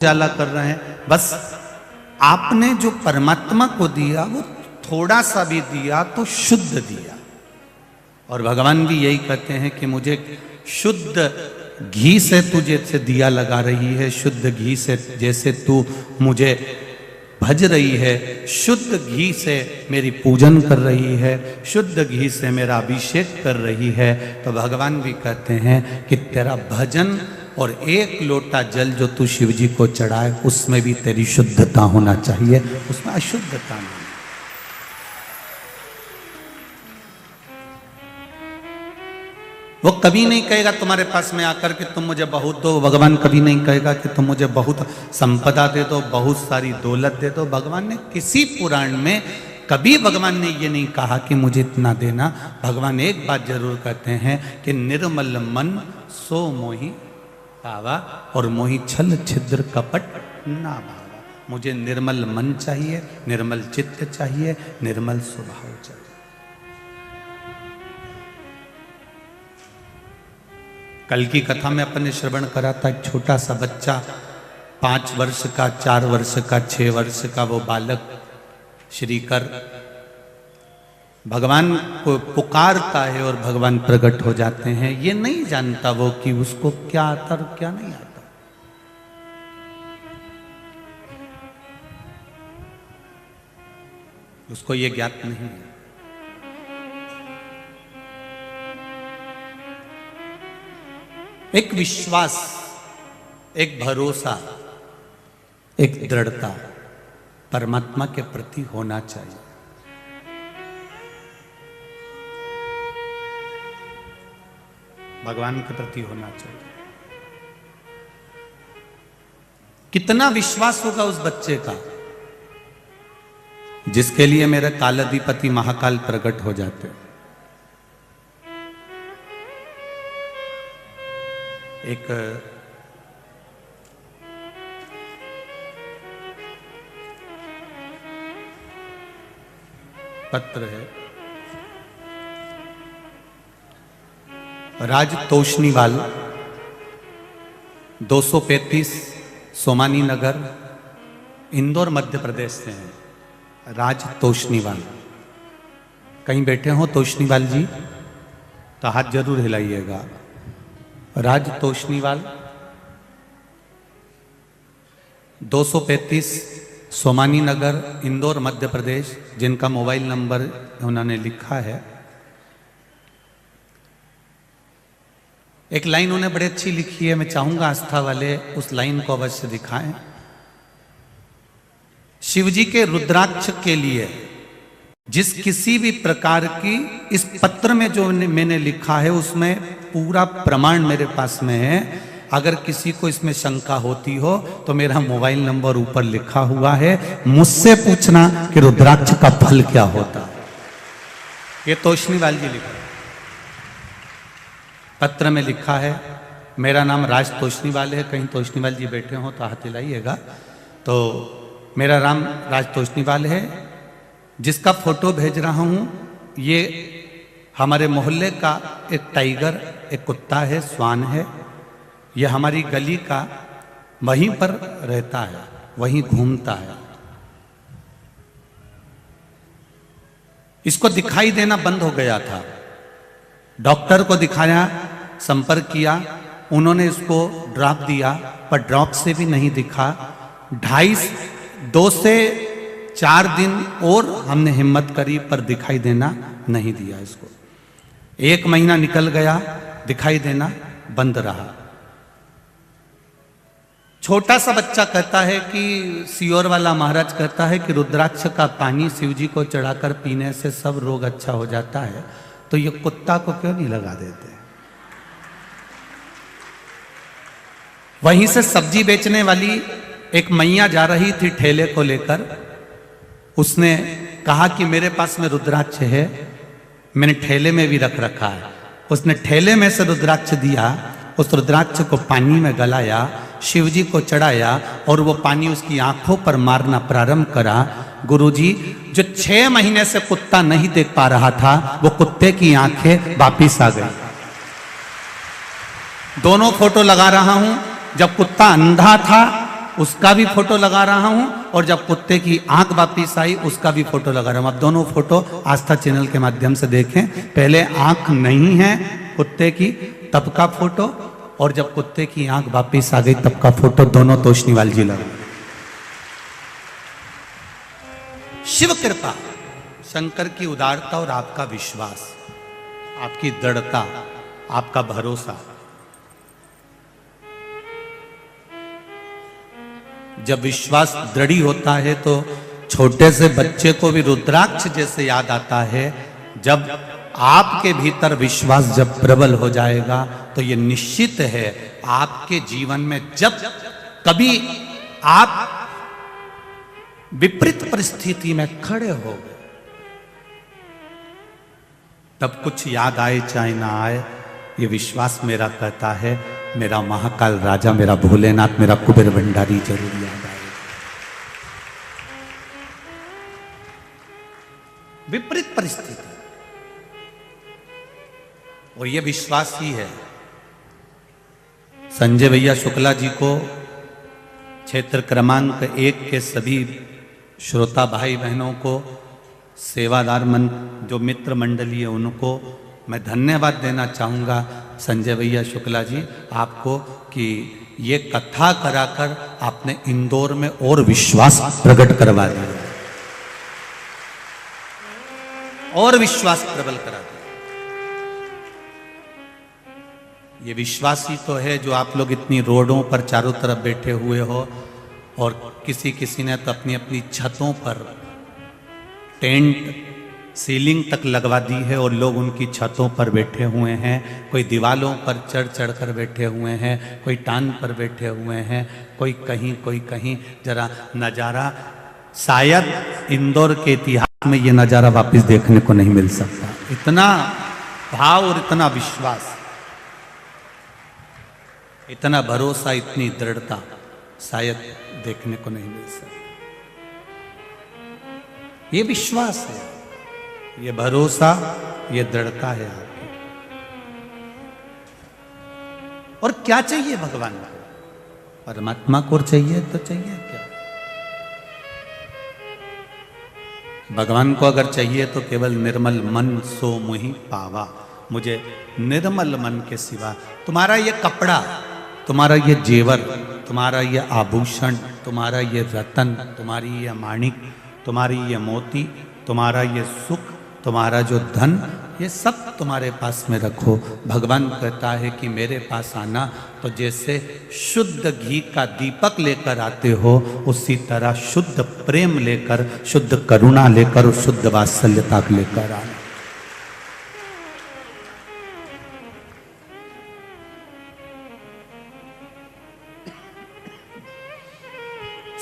उजाला कर रहे हैं। बस आपने जो परमात्मा को दिया वो थोड़ा सा भी दिया तो शुद्ध दिया। और भगवान भी यही कहते हैं कि मुझे शुद्ध घी से तू जैसे दिया लगा रही है, शुद्ध घी से जैसे तू मुझे भज रही है, शुद्ध घी से मेरी पूजन कर रही है, शुद्ध घी से मेरा अभिषेक कर रही है। तो भगवान भी कहते हैं कि तेरा भजन और एक लोटा जल जो तू शिव जी को चढ़ाए उसमें भी तेरी शुद्धता होना चाहिए, उसमें अशुद्धता नहीं। वो कभी नहीं कहेगा तुम्हारे पास में आकर के तुम मुझे बहुत दो। भगवान कभी नहीं कहेगा कि तुम मुझे बहुत संपदा दे दो, बहुत सारी दौलत दे दो। भगवान ने किसी पुराण में कभी भगवान ने ये नहीं कहा कि मुझे इतना देना। भगवान एक बात जरूर कहते हैं कि निर्मल मन सो मोहि भावा और मोहि छल छिद्र कपट ना भावा। मुझे निर्मल मन चाहिए, निर्मल चित्त चाहिए, निर्मल स्वभाव चाहिए। कल की कथा में अपन ने श्रवण करा था, एक छोटा सा बच्चा 5 वर्ष का, 4 वर्ष का, 6 वर्ष का वो बालक श्रीकर भगवान को पुकारता है और भगवान प्रकट हो जाते हैं। ये नहीं जानता वो कि उसको क्या आता और क्या नहीं आता। उसको ये ज्ञात नहीं है। एक विश्वास, एक भरोसा, एक दृढ़ता परमात्मा के प्रति होना चाहिए। भगवान के प्रति होना चाहिए। कितना विश्वास होगा उस बच्चे का जिसके लिए मेरे कालाधिपति महाकाल प्रकट हो जाते। एक पत्र है, राज तोषनीवाल 235 सोमानी नगर इंदौर मध्य प्रदेश से हैं। राज तोषनीवाल, कहीं बैठे हो तोषनीवाल जी तो हाथ जरूर हिलाइएगा। राज तोषनीवाल 235 सोमानी नगर इंदौर मध्य प्रदेश, जिनका मोबाइल नंबर उन्होंने लिखा है। एक लाइन उन्हें बड़ी अच्छी लिखी है, मैं चाहूंगा आस्था वाले उस लाइन को अवश्य दिखाएं। शिव जी के रुद्राक्ष के लिए जिस किसी भी प्रकार की, इस पत्र में जो मैंने लिखा है उसमें पूरा प्रमाण मेरे पास में है। अगर किसी को इसमें शंका होती हो तो मेरा मोबाइल नंबर ऊपर लिखा हुआ है, मुझसे पूछना कि रुद्राक्ष का फल क्या होता है। ये तोषनीवाल जी लिखा है, पत्र में लिखा है। मेरा नाम राज तोषनीवाल है, कहीं तोषनीवाल जी बैठे हो तो हाथ हिलाइएगा। तो मेरा नाम राज तोषनीवाल है। जिसका फोटो भेज रहा हूं ये हमारे मोहल्ले का एक टाइगर, एक कुत्ता है, स्वान है। ये हमारी गली का वहीं पर रहता है, वहीं घूमता है। इसको दिखाई देना बंद हो गया था। डॉक्टर को दिखाया, संपर्क किया, उन्होंने इसको ड्रॉप दिया पर ड्रॉप से भी नहीं दिखा। 2 से 4 दिन और हमने हिम्मत करी पर दिखाई देना नहीं दिया इसको। 1 महीना निकल गया, दिखाई देना बंद रहा। छोटा सा बच्चा कहता है कि सियोर वाला महाराज कहता है कि रुद्राक्ष का पानी शिव जी को चढ़ाकर पीने से सब रोग अच्छा हो जाता है, तो ये कुत्ता को क्यों नहीं लगा देते। वहीं से सब्जी बेचने वाली एक मैया जा रही थी ठेले को लेकर। उसने कहा कि मेरे पास में रुद्राक्ष है, मैंने ठेले में भी रख रखा है। उसने ठेले में से रुद्राक्ष दिया, उस रुद्राक्ष को पानी में गलाया, शिव जी को चढ़ाया और वो पानी उसकी आंखों पर मारना प्रारंभ करा। गुरुजी, जो 6 महीने से कुत्ता नहीं देख पा रहा था वो कुत्ते की आंखें वापिस आ गई। दोनों फोटो लगा रहा हूं। जब कुत्ता अंधा था उसका भी फोटो लगा रहा हूं, और जब कुत्ते की आंख वापिस आई उसका भी फोटो लगा रहा हूं। अब दोनों फोटो आस्था चैनल के माध्यम से देखें। पहले आंख नहीं है कुत्ते की तब का फोटो, और जब कुत्ते की आंख वापिस आ गई तब का फोटो, दोनों तोशनीवाल जी लगा। शिव कृपा, शंकर की उदारता और आपका विश्वास, आपकी दृढ़ता, आपका भरोसा। जब विश्वास दृढ़ होता है तो छोटे से बच्चे को भी रुद्राक्ष जैसे याद आता है। जब आपके भीतर विश्वास जब प्रबल हो जाएगा तो ये निश्चित है आपके जीवन में जब कभी आप विपरीत परिस्थिति में खड़े हो गए, तब कुछ याद आए चाहे ना आए, ये विश्वास मेरा कहता है मेरा महाकाल राजा, मेरा भोलेनाथ, मेरा कुबेर भंडारी जरूर याद आए। विपरीत परिस्थिति, और ये विश्वास ही है। संजय भैया शुक्ला जी को क्षेत्र क्रमांक 1 के सभी श्रोता भाई बहनों को, सेवादार जो मित्र मंडली है उनको मैं धन्यवाद देना चाहूँगा संजय भैया शुक्ला जी आपको, कि ये कथा कराकर आपने इंदौर में और विश्वास प्रकट करवा दिया, और विश्वास प्रबल करा दिया। ये विश्वास ही तो है जो आप लोग इतनी रोडों पर चारों तरफ बैठे हुए हो, और किसी किसी ने तो अपनी अपनी छतों पर टेंट सीलिंग तक लगवा दी है, और लोग उनकी छतों पर बैठे हुए हैं। कोई दीवालों पर चढ़ चढ़ कर बैठे हुए हैं, कोई टान पर बैठे हुए हैं, कोई कहीं। जरा नज़ारा शायद इंदौर के इतिहास में ये नज़ारा वापस देखने को नहीं मिल सकता। इतना भाव और इतना विश्वास, इतना भरोसा, इतनी दृढ़ता शायद देखने को नहीं मिल सकता। ये विश्वास है, ये भरोसा, ये दृढ़ता है आपकी। और क्या चाहिए भगवान को? परमात्मा को चाहिए तो चाहिए क्या? भगवान को अगर चाहिए तो केवल निर्मल मन सो मुहि पावा। मुझे निर्मल मन के सिवा तुम्हारा ये कपड़ा, तुम्हारा ये जेवर, तुम्हारा ये आभूषण, तुम्हारा ये रतन, तुम्हारी ये माणिक, तुम्हारी ये मोती, तुम्हारा ये सुख, तुम्हारा जो धन, ये सब तुम्हारे पास में रखो। भगवान कहता है कि मेरे पास आना तो जैसे शुद्ध घी का दीपक लेकर आते हो, उसी तरह शुद्ध प्रेम लेकर, शुद्ध करुणा लेकर और शुद्ध वात्सल्यता लेकर आना।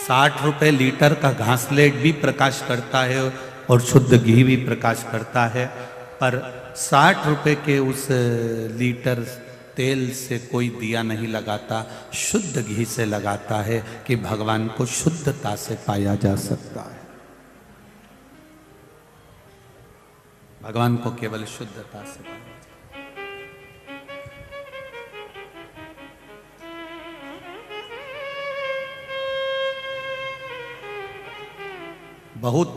60 रुपए लीटर का घासलेट भी प्रकाश करता है और शुद्ध घी भी प्रकाश करता है, पर 60 रुपए के उस लीटर तेल से कोई दिया नहीं लगाता, शुद्ध घी से लगाता है कि भगवान को शुद्धता से पाया जा सकता है। भगवान को केवल शुद्धता से पाया जा सकता है। बहुत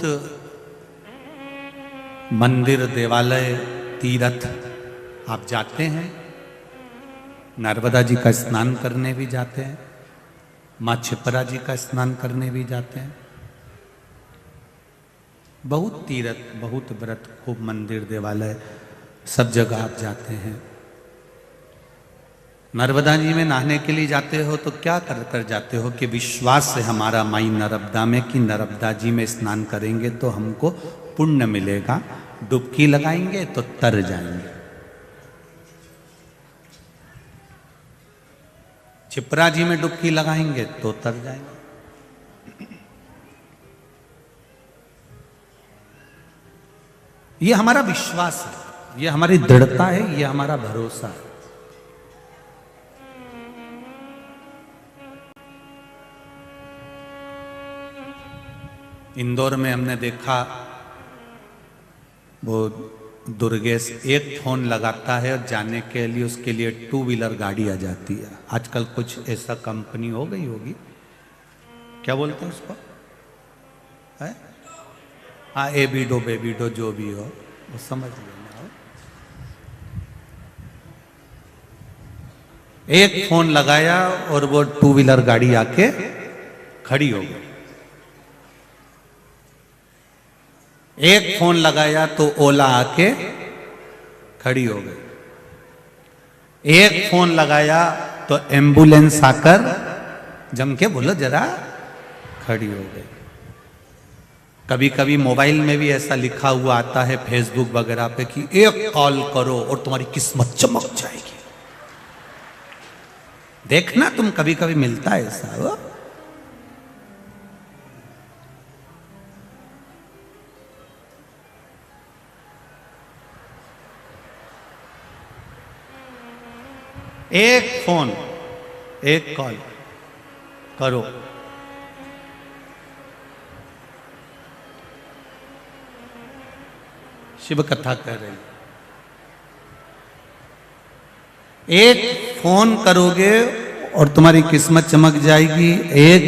मंदिर, देवालय, तीर्थ आप जाते हैं, नर्मदा जी का स्नान करने भी जाते हैं, माँ छिपरा जी का स्नान करने भी जाते हैं, बहुत तीर्थ, बहुत व्रत, खूब मंदिर, देवालय, सब जगह आप जाते हैं। नर्मदा जी में नहाने के लिए जाते हो तो क्या कर कर जाते हो कि विश्वास से हमारा माई नर्मदा में कि नर्मदा जी में स्नान करेंगे तो हमको पुण्य मिलेगा, डुबकी लगाएंगे तो तर जाएंगे। छिपरा जी में डुबकी लगाएंगे तो तर जाएंगे। ये हमारा विश्वास है, ये हमारी दृढ़ता है, ये हमारा भरोसा है। इंदौर में हमने देखा वो दुर्गेश एक फोन लगाता है और जाने के लिए उसके लिए 2 व्हीलर गाड़ी आ जाती है। आजकल कुछ ऐसा कंपनी हो गई होगी, क्या बोलते हैं उसको, है? हाँ, एबिडो बेबिडो जो भी हो वो समझ लेना हो। एक फोन लगाया और वो 2 व्हीलर गाड़ी आके खड़ी हो गई। एक फोन लगाया तो ओला आके खड़ी हो गई। एक फोन लगाया तो एम्बुलेंस आकर, जम के बोलो जरा, खड़ी हो गई। कभी कभी मोबाइल में भी ऐसा लिखा हुआ आता है फेसबुक वगैरह पे कि एक कॉल करो और तुम्हारी किस्मत चमक जाएगी। देखना तुम, कभी कभी मिलता है ऐसा। वो एक फोन, एक कॉल करो। शिव कथा कर रही, एक फोन करोगे और तुम्हारी किस्मत चमक जाएगी। एक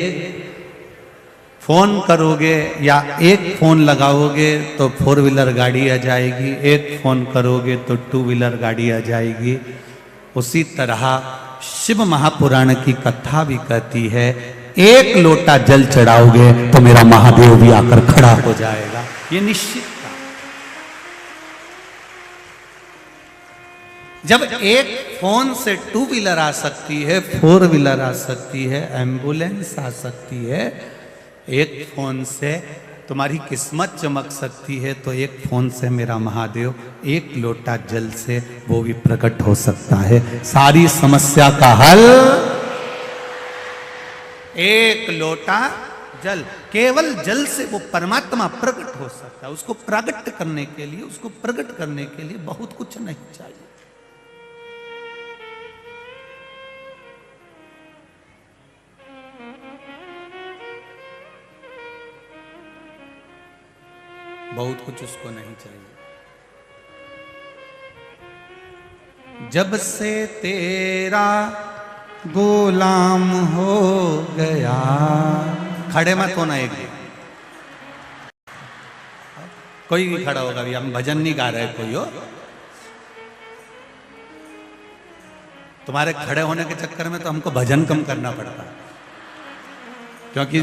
फोन करोगे या एक फोन लगाओगे तो 4 व्हीलर गाड़ी आ जाएगी। एक फोन करोगे तो 2 व्हीलर गाड़ी आ जाएगी। उसी तरह शिव महापुराण की कथा भी कहती है, एक लोटा जल चढ़ाओगे तो मेरा महादेव भी आकर खड़ा हो जाएगा। ये निश्चित था। जब एक फोन से 2 व्हीलर आ सकती है, 4 व्हीलर आ सकती है, एम्बुलेंस आ सकती है, एक फोन से तुम्हारी किस्मत चमक सकती है, तो एक फोन से मेरा महादेव एक लोटा जल से वो भी प्रकट हो सकता है। सारी समस्या का हल एक लोटा जल। केवल जल से वो परमात्मा प्रकट हो सकता है। उसको प्रकट करने के लिए, उसको प्रकट करने के लिए बहुत कुछ नहीं चाहिए। बहुत कुछ उसको नहीं चाहिए। जब से तेरा गुलाम हो गया, खड़े मत होना। एक कोई भी खड़ा होगा, अभी हम भजन नहीं गा रहे, कोई हो तुम्हारे खड़े होने के चक्कर में तो हमको भजन कम करना पड़ता है, क्योंकि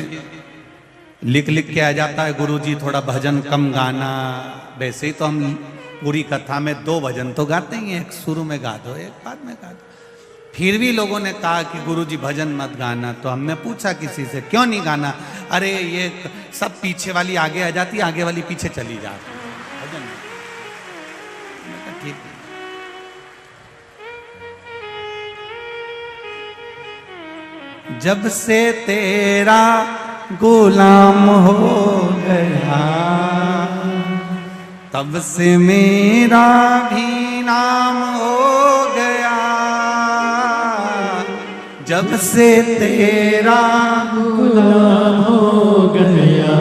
लिख लिख के आ जाता है गुरुजी थोड़ा भजन कम गाना। वैसे ही तो हम पूरी कथा में 2 भजन तो गाते ही हैं, एक शुरू में गा दो, एक बाद में गा दो। फिर भी लोगों ने कहा कि गुरुजी भजन मत गाना, तो हमने पूछा किसी से क्यों नहीं गाना? अरे ये सब पीछे वाली आगे आ जाती, आगे वाली पीछे चली जाती, भजन ठीक। जब से तेरा गुलाम हो गया, तब से मेरा भी नाम हो गया। जब से तेरा गुलाम हो गया,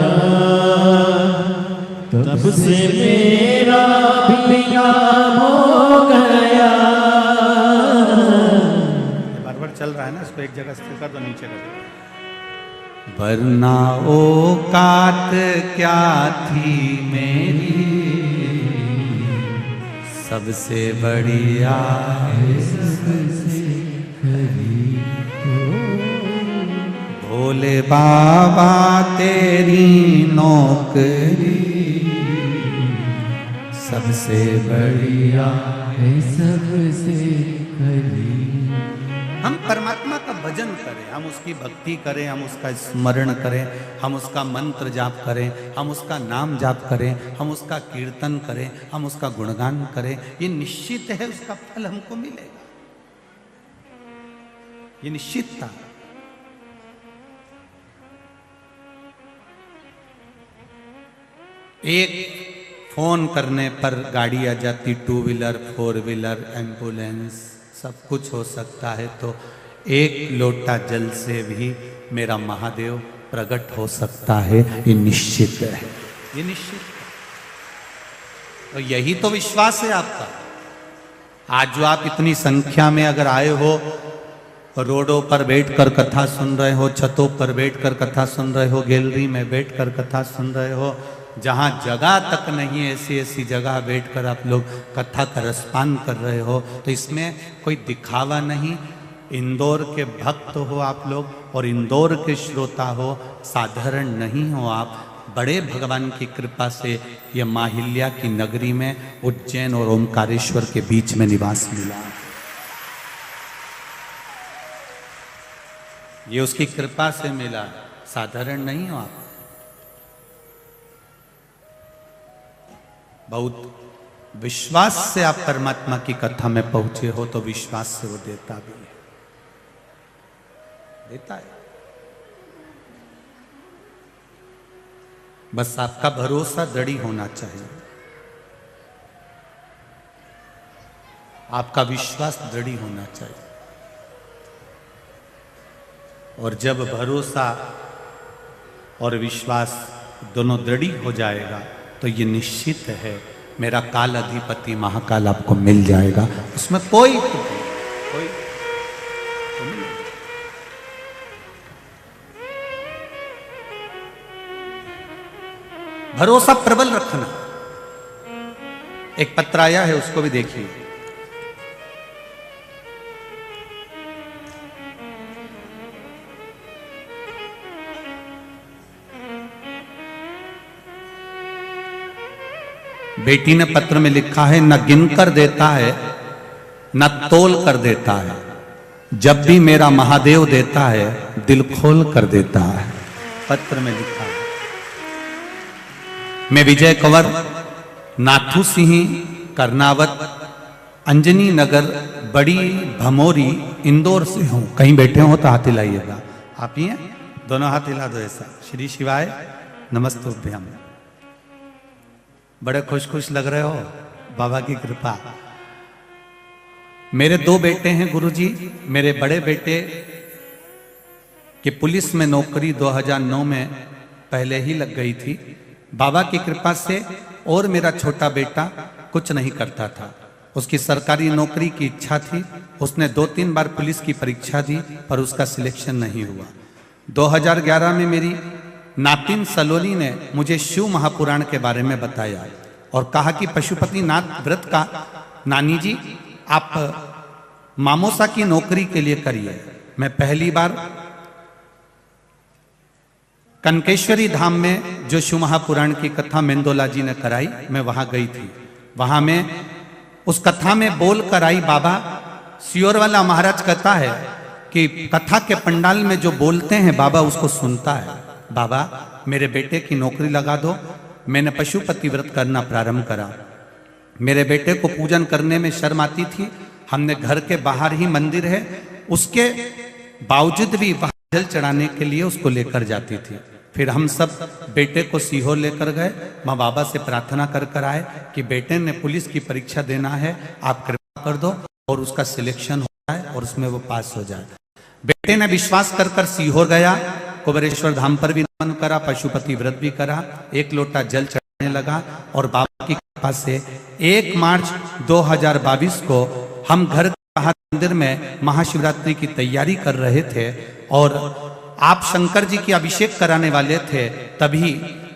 तब से मेरा भी नाम हो गया। बार बार चल रहा है ना, इसको एक जगह स्थिर कर दो, नीचे कर दो। वरना औकात क्या थी मेरी, सबसे बढ़िया भोले बाबा तेरी नौकरी, सबसे बढ़िया है सबसे खरी। हम परमात्मा का भजन करें, हम उसकी भक्ति करें, हम उसका स्मरण करें, हम उसका मंत्र जाप करें, हम उसका नाम जाप करें, हम उसका कीर्तन करें, हम उसका गुणगान करें। ये निश्चित है उसका फल हमको मिलेगा, ये निश्चित था। एक फोन करने पर गाड़ी आ जाती, 2 व्हीलर 4 व्हीलर एम्बुलेंस सब कुछ हो सकता है, तो एक लोटा जल से भी मेरा महादेव प्रकट हो सकता है। ये निश्चित है, ये निश्चित है। तो यही तो विश्वास है आपका। आज जो आप इतनी संख्या में अगर आए हो रोडों पर बैठकर कथा सुन रहे हो, छतों पर बैठकर कथा सुन रहे हो, गैलरी में बैठकर कथा सुन रहे हो, जहाँ जगह तक नहीं है ऐसी ऐसी जगह बैठकर आप लोग कथा का रसपान कर रहे हो, तो इसमें कोई दिखावा नहीं। इंदौर के भक्त हो आप लोग और इंदौर के श्रोता हो, साधारण नहीं हो आप। बड़े भगवान की कृपा से ये माहिल्या की नगरी में उज्जैन और ओमकारेश्वर के बीच में निवास मिला। ये उसकी कृपा से मिला, साधारण नहीं हो आप। बहुत विश्वास से आप परमात्मा की कथा में पहुंचे हो, तो विश्वास से वो देता भी है, देता है। बस आपका भरोसा दृढ़ होना चाहिए, आपका विश्वास दृढ़ होना चाहिए। और जब भरोसा और विश्वास दोनों दृढ़ हो जाएगा तो ये निश्चित है मेरा काल अधिपति महाकाल आपको मिल जाएगा, उसमें कोई भरोसा प्रबल रखना। एक पत्र आया है, उसको भी देखिए। बेटी ने पत्र में लिखा है, न गिन कर देता है न तोल कर देता है, जब भी मेरा महादेव देता है दिल खोल कर देता है। पत्र में लिखा है। मैं विजय कंवर नाथू सिंह कर्नावत अंजनी नगर बड़ी भमोरी इंदौर से हूं। कहीं बैठे हो तो हाथ हिलाइएगा। आप ही हैं? दोनों हाथ हिला दो ऐसा। श्री शिवाय नमस्तुभ्यम। बड़े खुश खुश लग रहे हो, बाबा की कृपा। मेरे दो बेटे हैं गुरुजी। मेरे बड़े बेटे की पुलिस में नौकरी 2009 में पहले ही लग गई थी बाबा की कृपा से। और मेरा छोटा बेटा कुछ नहीं करता था, उसकी सरकारी नौकरी की इच्छा थी। उसने 2-3 बार पुलिस की परीक्षा दी पर उसका सिलेक्शन नहीं हुआ। 2011 में मेरी नातिन सलोनी ने मुझे शिव महापुराण के बारे में बताया और कहा कि पशुपति नाथ व्रत का नानी जी आप मामोसा की नौकरी के लिए करिए। मैं पहली बार कनकेश्वरी धाम में जो शिव महापुराण की कथा मेंदोला जी ने कराई, मैं वहां गई थी। वहां में उस कथा में बोल कर आई, बाबा सियोर वाला महाराज कहता है कि कथा के पंडाल में जो बोलते हैं बाबा उसको सुनता है। बाबा मेरे बेटे की नौकरी लगा दो। मैंने पशुपति व्रत करना प्रारंभ करा। मेरे बेटे को पूजन करने में शर्म आती थी। हमने घर के बाहर ही मंदिर है, उसके बावजूद भी वहां जल चढ़ाने के लिए उसको लेकर जाती थी। फिर हम सब बेटे को सीहोर लेकर गए। माँ बाबा से प्रार्थना कर कर आए कि बेटे ने पुलिस की परीक्षा देना है, आप कृपा कर दो और उसका सिलेक्शन हो जाए और उसमें वो पास हो जाए। बेटे ने विश्वास कर कर सीहोर गया, कुबेरेश्वर धाम पर भी नमन करा, पशुपति व्रत भी करा, 1 लोटा जल चढ़ाने लगा। और बाबा की कृपा से 1 मार्च 2022 को हम घर के बाहर मंदिर में महाशिवरात्रि की तैयारी कर रहे थे और आप शंकर जी की अभिषेक कराने वाले थे। तभी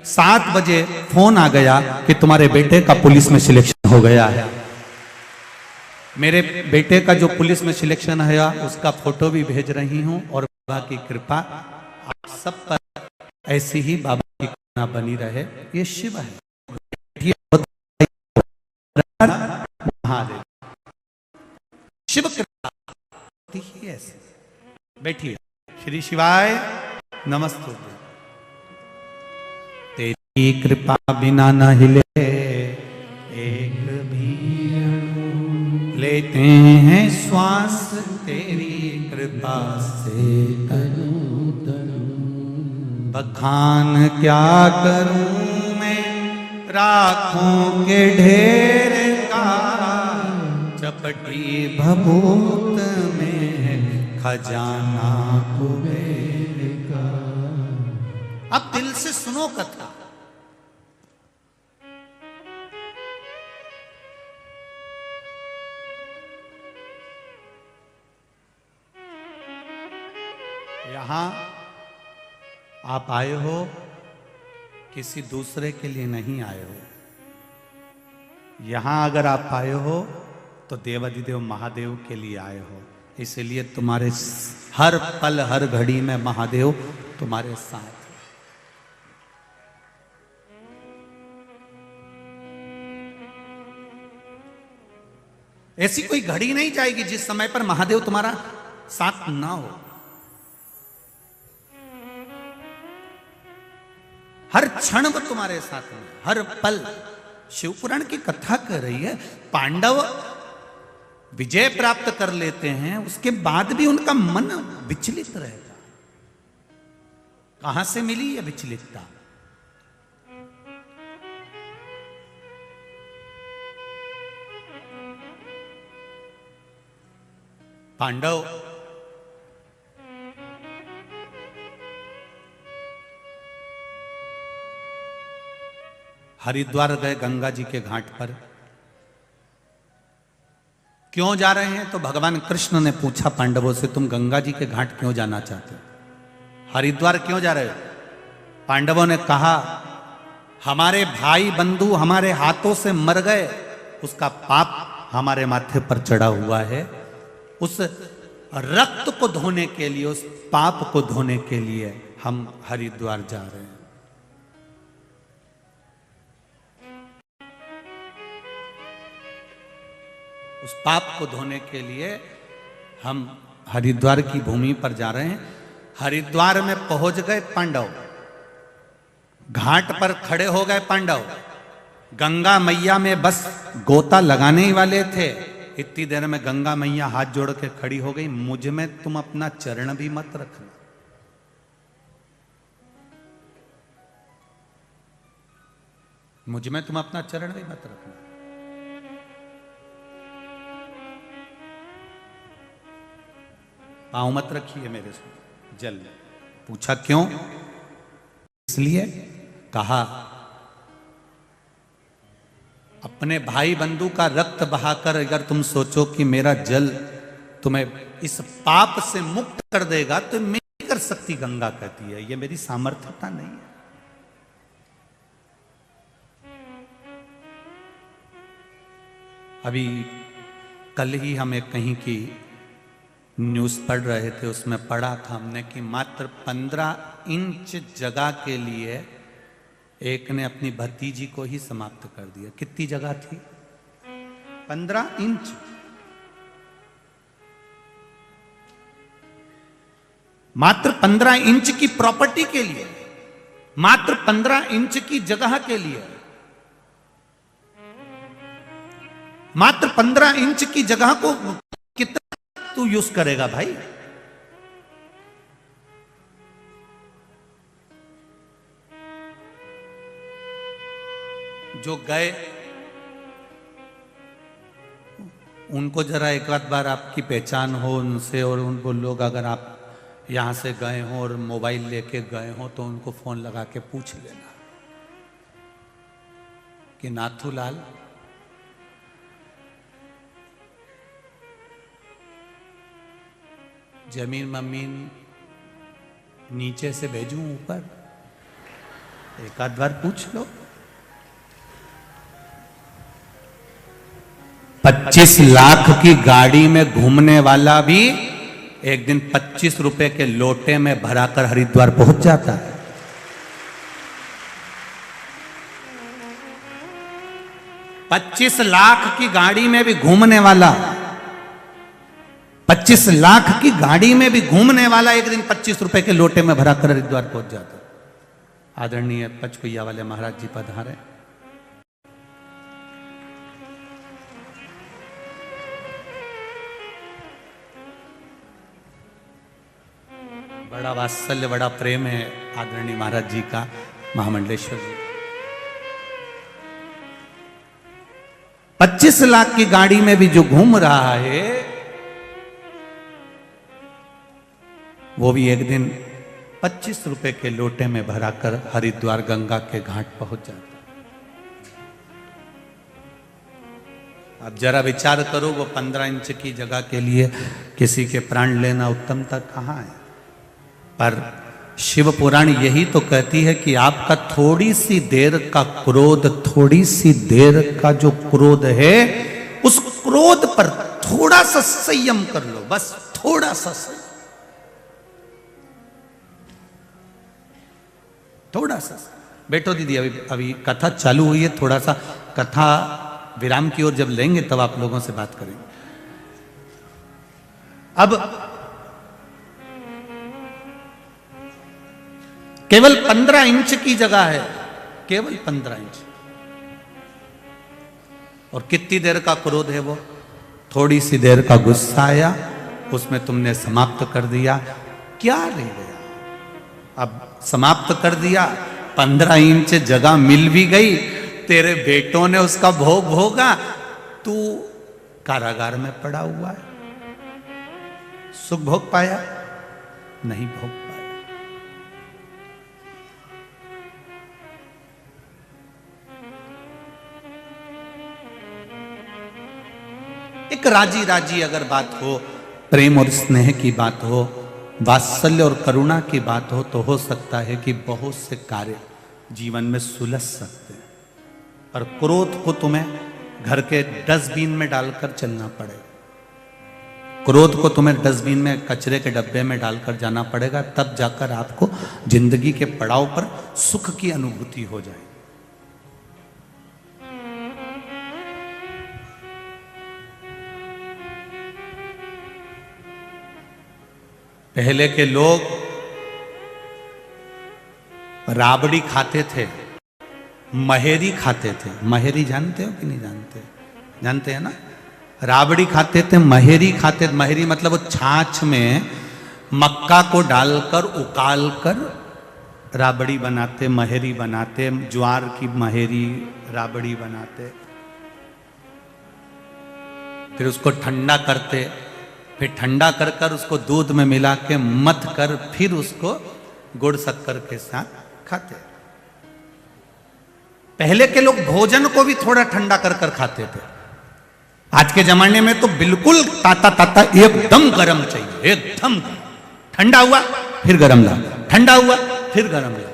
7 बजे फोन आ गया कि तुम्हारे बेटे का पुलिस में सिलेक्शन हो गया है। मेरे बेटे का जो पुलिस में सिलेक्शन है उसका फोटो भी भेज रही हूं। और बाबा की कृपा आप सब पर ऐसी ही बाबा की कृपा बनी रहे। ये शिव है, महादेव शिव कृपा ऐसे। बैठिए। श्री शिवाय नमस्ते। तेरी कृपा बिना न हिले एक भी अणु, लेते हैं श्वास तेरी कृपा से तनु तनु। बखान क्या करूं मैं राखों के ढेर का, चपटी भभूत में खजाना कुबेर का। अब दिल से सुनो कथा। आप आए हो किसी दूसरे के लिए नहीं आए हो। यहां अगर आप आए हो तो देवाधिदेव महादेव के लिए आए हो। इसलिए तुम्हारे हर पल हर घड़ी में महादेव तुम्हारे साथ है। ऐसी कोई घड़ी नहीं जाएगी जिस समय पर महादेव तुम्हारा साथ ना हो। हर क्षण वो तुम्हारे साथ में, हर पल। शिवपुराण की कथा कर रही है, पांडव विजय प्राप्त कर लेते हैं, उसके बाद भी उनका मन विचलित रहेगा। कहां से मिली यह विचलितता? पांडव हरिद्वार गए गंगा जी के घाट पर। क्यों जा रहे हैं? तो भगवान कृष्ण ने पूछा पांडवों से, तुम गंगा जी के घाट क्यों जाना चाहते हो? हरिद्वार क्यों जा रहे हो? पांडवों ने कहा, हमारे भाई बंधु हमारे हाथों से मर गए, उसका पाप हमारे माथे पर चढ़ा हुआ है। उस रक्त को धोने के लिए, उस पाप को धोने के लिए हम हरिद्वार जा रहे हैं। उस पाप को धोने के लिए हम हरिद्वार की भूमि पर जा रहे हैं। हरिद्वार में पहुंच गए पांडव, घाट पर खड़े हो गए पांडव। गंगा मैया में बस गोता लगाने ही वाले थे, इतनी देर में गंगा मैया हाथ जोड़ के खड़ी हो गई, मुझ में तुम अपना चरण भी मत रखना। मुझ में तुम अपना चरण भी मत रखना। पांव मत रखिए मेरे से जल। पूछा क्यों? इसलिए कहा, अपने भाई बंधु का रक्त बहाकर अगर तुम सोचो कि मेरा जल तुम्हें इस पाप से मुक्त कर देगा तो मैं नहीं कर सकती। गंगा कहती है ये मेरी सामर्थ्यता नहीं है। अभी कल ही हमें कहीं की न्यूज़ पढ़ रहे थे, उसमें पढ़ा था हमने कि मात्र 15 इंच जगह के लिए एक ने अपनी भतीजी को ही समाप्त कर दिया। कितनी जगह थी? 15 इंच। मात्र 15 इंच की प्रॉपर्टी के लिए, मात्र 15 इंच की जगह के लिए, मात्र 15 इंच की जगह को कितना तू यूज करेगा भाई? जो गए उनको जरा एक आध बार आपकी पहचान हो उनसे, और उनको लोग अगर आप यहां से गए हो और मोबाइल लेके गए हो तो उनको फोन लगा के पूछ लेना कि नाथूलाल जमीन ममीन नीचे से भेजूं ऊपर? एक आध बार पूछ लो। 25 लाख की गाड़ी में घूमने वाला भी एक दिन 25 रुपए के लोटे में भराकर हरिद्वार पहुंच जाता है। $25 लाख की गाड़ी में भी घूमने वाला, 25 लाख की गाड़ी में भी घूमने वाला एक दिन 25 रुपए के लोटे में भराकर हरिद्वार पहुंच जाता। आदरणीय पचपैया वाले महाराज जी पधारे। बड़ा वात्सल्य, बड़ा प्रेम है आदरणीय महाराज जी का महामंडलेश्वर जी। 25 लाख की गाड़ी में भी जो घूम रहा है वो भी एक दिन 25 रुपए के लोटे में भराकर हरिद्वार गंगा के घाट पहुंच जाता है। अब जरा विचार करो, वो 15 इंच की जगह के लिए किसी के प्राण लेना उत्तमता कहाँ है? पर शिव पुराण यही तो कहती है कि आपका थोड़ी सी देर का क्रोध, थोड़ी सी देर का जो क्रोध है, उस क्रोध पर थोड़ा सा संयम कर लो, बस थोड़ा सा संयम, थोड़ा सा। बैठो दीदी, अभी कथा चालू हुई है, थोड़ा सा कथा विराम की ओर जब लेंगे तब आप लोगों से बात करेंगे। अब केवल 15 इंच की जगह है, केवल 15 इंच, और कितनी देर का क्रोध है वो? थोड़ी सी देर का गुस्सा आया, उसमें तुमने समाप्त कर दिया, क्या रह गया? अब समाप्त कर दिया, 15 इंच जगह मिल भी गई, तेरे बेटों ने उसका भोग भोगा, तू कारागार में पड़ा हुआ है, सुख भोग पाया? नहीं भोग पाया। एक राजी राजी अगर बात हो, प्रेम और स्नेह की बात हो, वात्सल्य और करुणा की बात हो, तो हो सकता है कि बहुत से कार्य जीवन में सुलझ सकते हैं। और क्रोध को तुम्हें घर के डस्टबिन में डालकर चलना पड़ेगा, क्रोध को तुम्हें डस्टबिन में, कचरे के डब्बे में डालकर जाना पड़ेगा, तब जाकर आपको जिंदगी के पड़ाव पर सुख की अनुभूति हो जाएगी। पहले के लोग राबड़ी खाते थे, महेरी खाते थे। महेरी जानते हो कि नहीं जानते? जानते हैं ना? राबड़ी खाते थे, महेरी खाते थे। महेरी मतलब वो छाछ में मक्का को डालकर उकाल कर राबड़ी बनाते, महेरी बनाते, ज्वार की महेरी राबड़ी बनाते, फिर उसको ठंडा करते, फिर ठंडा कर कर उसको दूध में मिला के मथ कर फिर उसको गुड़ शक्कर के साथ खाते। पहले के लोग भोजन को भी थोड़ा ठंडा कर कर खाते थे। आज के जमाने में तो बिल्कुल ताता ताता एकदम गर्म चाहिए, एकदम ठंडा हुआ फिर गर्म ला, ठंडा हुआ फिर गर्म ला।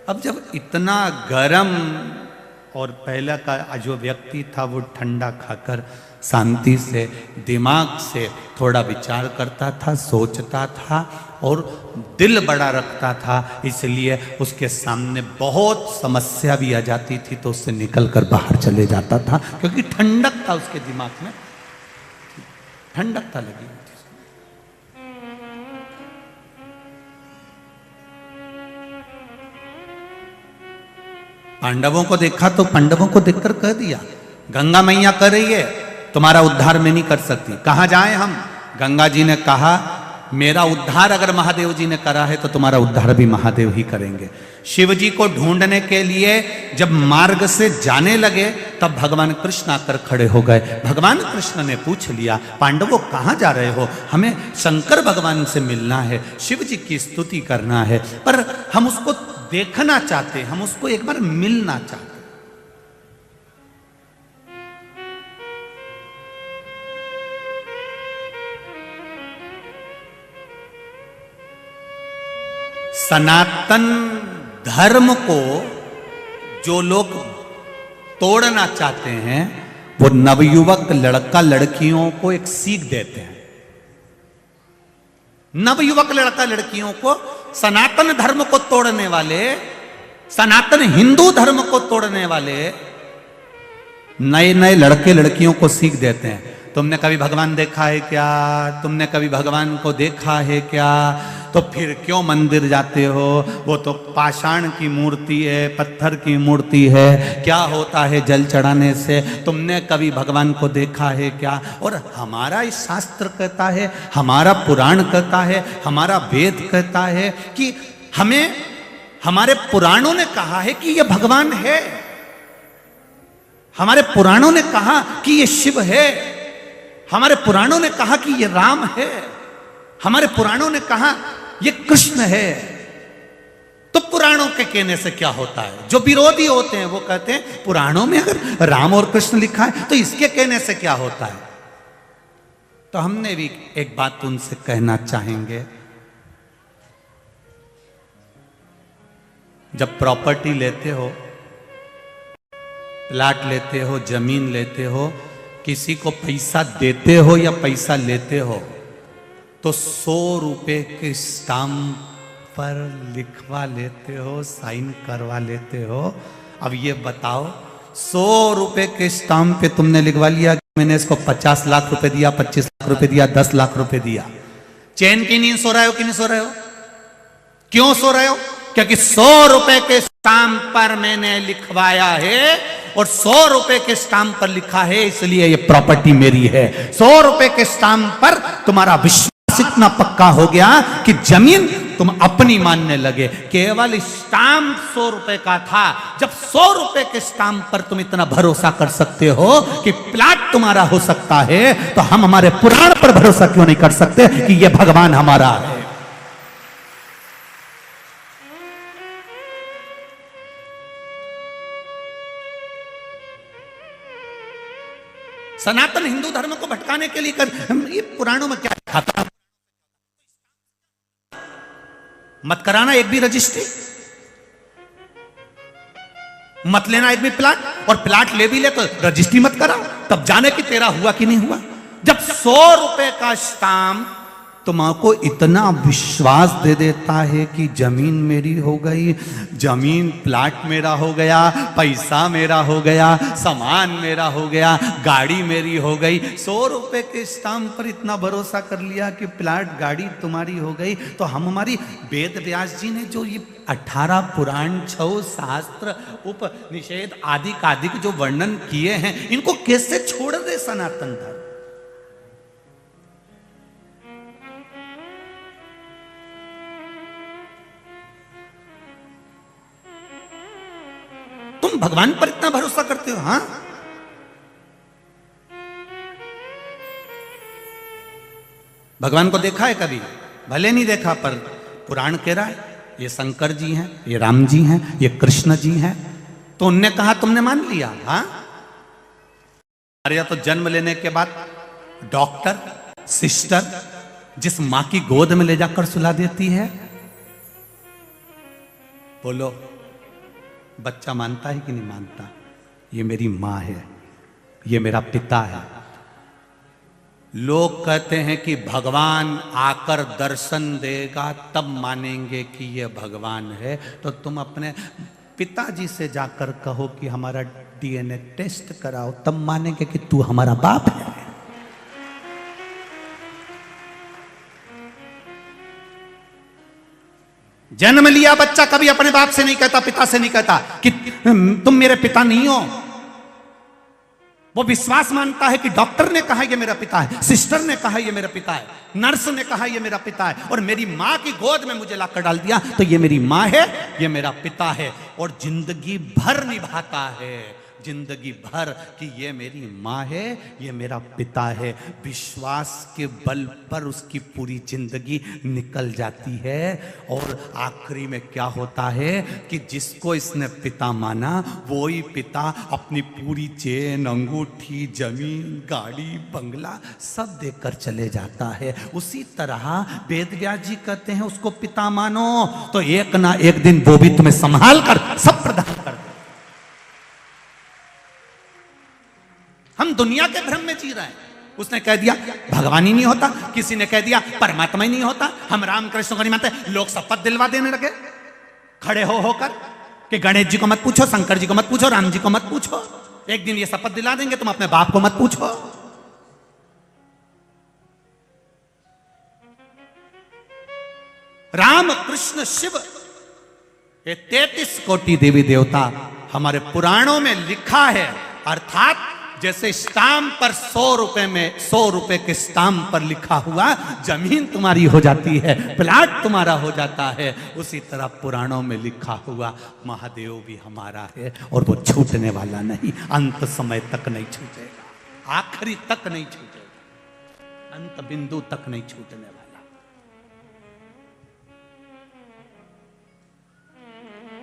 अब जब इतना गर्म, और पहला का जो व्यक्ति था वो ठंडा खाकर शांति से, दिमाग से थोड़ा विचार करता था, सोचता था और दिल बड़ा रखता था, इसलिए उसके सामने बहुत समस्या भी आ जाती थी तो उससे निकल कर बाहर चले जाता था, क्योंकि ठंडक था उसके दिमाग में, ठंडक था लगी। पांडवों को देखा तो पांडवों को देखकर कह दिया, गंगा मैया कर रही है, तुम्हारा उद्धार मैं नहीं कर सकती, कहां जाएं हम? गंगा जी ने कहा, मेरा उद्धार अगर महादेव जी ने करा है तो तुम्हारा उद्धार भी महादेव ही करेंगे। शिव जी को ढूंढने के लिए जब मार्ग से जाने लगे तब भगवान कृष्ण आकर खड़े हो गए। भगवान कृष्ण ने पूछ लिया, पांडवों कहां जा रहे हो? हमें शंकर भगवान से मिलना है, शिव जी की स्तुति करना है, पर हम उसको देखना चाहते, हम उसको एक बार मिलना चाहते। सनातन धर्म को जो लोग तोड़ना चाहते हैं वो नवयुवक लड़का लड़कियों को एक सीख देते हैं। नवयुवक लड़का लड़कियों को, सनातन धर्म को तोड़ने वाले, सनातन हिंदू धर्म को तोड़ने वाले नए नए लड़के लड़कियों को सीख देते हैं। तुमने कभी भगवान देखा है क्या? तुमने कभी भगवान को देखा है क्या? तो फिर क्यों मंदिर जाते हो? वो तो पाषाण की मूर्ति है, पत्थर की मूर्ति है, क्या होता है जल चढ़ाने से? तुमने कभी भगवान को देखा है क्या? और हमारा इस शास्त्र कहता है, हमारा पुराण कहता है, हमारा वेद कहता है कि हमें, हमारे पुराणों ने कहा है कि ये भगवान है, हमारे पुराणों ने कहा कि ये शिव है, हमारे पुराणों ने कहा कि ये राम है, हमारे पुराणों ने कहा ये कृष्ण है। तो पुराणों के कहने से क्या होता है? जो विरोधी होते हैं वो कहते हैं पुराणों में अगर राम और कृष्ण लिखा है तो इसके कहने से क्या होता है? तो हमने भी एक बात उनसे कहना चाहेंगे, जब प्रॉपर्टी लेते हो, प्लाट लेते हो, जमीन लेते हो, किसी को पैसा देते हो या पैसा लेते हो, तो 100 रुपए के स्टाम्प पर लिखवा लेते हो, साइन करवा लेते हो। अब ये बताओ, 100 रुपए के स्टाम्प पे तुमने लिखवा लिया कि मैंने इसको 50 लाख रुपए दिया, 25 लाख रुपए दिया, 10 लाख रुपए दिया। चैन की नींद सो रहे हो कि नहीं सो रहे हो? क्यों सो रहे हो? क्योंकि 100 रुपए के स्टाम्प पर मैंने लिखवाया है, और 100 रुपए के स्टाम्प पर लिखा है, इसलिए ये प्रॉपर्टी मेरी है। 100 रुपए के स्टाम्प पर तुम्हारा विश्वास इतना पक्का हो गया कि जमीन तुम अपनी मानने लगे। केवल स्टाम्प 100 रुपए का था। जब 100 रुपए के स्टाम्प पर तुम इतना भरोसा कर सकते हो कि प्लाट तुम्हारा हो सकता है, तो हम हमारे पुराण पर भरोसा क्यों नहीं कर सकते कि यह भगवान हमारा है? सनातन हिंदू धर्म को भटकाने के लिए ये पुराणों में क्या लिखा था? मत कराना एक भी रजिस्ट्री, मत लेना एक भी प्लाट, और प्लाट ले भी ले तो रजिस्ट्री मत करा, तब जाने कि तेरा हुआ कि नहीं हुआ। जब 100 रुपए का स्टाम्प तुमको इतना विश्वास दे देता है कि जमीन मेरी हो गई, जमीन प्लाट मेरा हो गया, पैसा मेरा हो गया, सामान मेरा हो गया, गाड़ी मेरी हो गई, 100 रुपए के स्टाम्प पर इतना भरोसा कर लिया कि प्लाट गाड़ी तुम्हारी हो गई, तो हम हमारी वेद व्यास जी ने जो ये 18 पुराण, 6 शास्त्र, उपनिषेध आदि कादिक जो वर्णन किए हैं, इनको कैसे छोड़ दे सनातन धर्म? तुम भगवान पर इतना भरोसा करते हो? हां, भगवान को देखा है कभी? भले नहीं देखा, पर पुराण कह रहा है ये शंकर जी हैं, ये राम जी हैं, ये कृष्ण जी हैं, तो उनने कहा तुमने मान लिया। हां, अरे तो जन्म लेने के बाद डॉक्टर सिस्टर जिस मां की गोद में ले जाकर सुला देती है, बोलो बच्चा मानता है कि नहीं मानता? ये मेरी मां है, ये मेरा पिता है। लोग कहते हैं कि भगवान आकर दर्शन देगा तब मानेंगे कि ये भगवान है, तो तुम अपने पिताजी से जाकर कहो कि हमारा डीएनए टेस्ट कराओ, तब मानेंगे कि तू हमारा बाप है। जन्म लिया बच्चा कभी अपने बाप से नहीं कहता, पिता से नहीं कहता कि तुम मेरे पिता नहीं हो। वो विश्वास मानता है कि डॉक्टर ने कहा ये मेरा पिता है, सिस्टर ने कहा ये मेरा पिता है, नर्स ने कहा ये मेरा पिता है, और मेरी मां की गोद में मुझे लाकर डाल दिया, तो ये मेरी मां है, ये मेरा पिता है। और जिंदगी भर निभाता है, जिंदगी भर कि ये मेरी मां है, ये मेरा पिता है। विश्वास के बल पर उसकी पूरी जिंदगी निकल जाती है, और आखिरी में क्या होता है कि जिसको इसने पिता माना, वो ही पिता अपनी पूरी चेन, अंगूठी, जमीन, गाड़ी, बंगला सब देकर चले जाता है। उसी तरह वेद व्यास जी कहते हैं उसको पिता मानो, तो एक ना एक दिन वो भी तुम्हें संभाल कर सब प्रदान कर दे। हम दुनिया के भ्रम में जी रहे हैं। उसने कह दिया भगवान ही नहीं होता, किसी ने कह दिया परमात्मा ही नहीं होता, हम राम कृष्ण को नहीं मानते। लोग शपथ दिलवा देने लगे खड़े हो होकर कि गणेश जी को मत पूछो, शंकर जी को मत पूछो, राम जी को मत पूछो। एक दिन ये शपथ दिला देंगे तुम अपने बाप को मत पूछो। राम कृष्ण शिव ये 33 कोटि देवी देवता हमारे पुराणों में लिखा है। अर्थात जैसे स्टाम्प पर 100 रुपए में 100 रुपए के स्टाम्प पर लिखा हुआ जमीन तुम्हारी हो जाती है, प्लाट तुम्हारा हो जाता है, उसी तरह पुराणों में लिखा हुआ महादेव भी हमारा है, और वो छूटने वाला नहीं, अंत समय तक नहीं छूटेगा, आखिरी तक नहीं छूटेगा, अंत बिंदु तक नहीं छूटने वाला,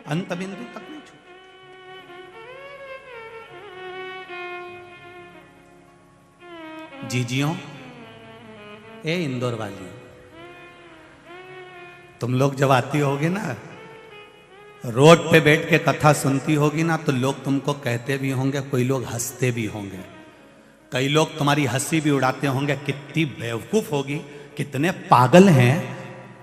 अंत बिंदु तक नहीं छूटेगा। जीजियों, ए इंदौर वाली, तुम लोग जब आती होगे ना रोड पे बैठ के कथा सुनती होगी ना तो लोग तुमको कहते भी होंगे, कोई लोग हंसते भी होंगे, कई लोग तुम्हारी हंसी भी उड़ाते होंगे, कितनी बेवकूफ होगी, कितने पागल हैं,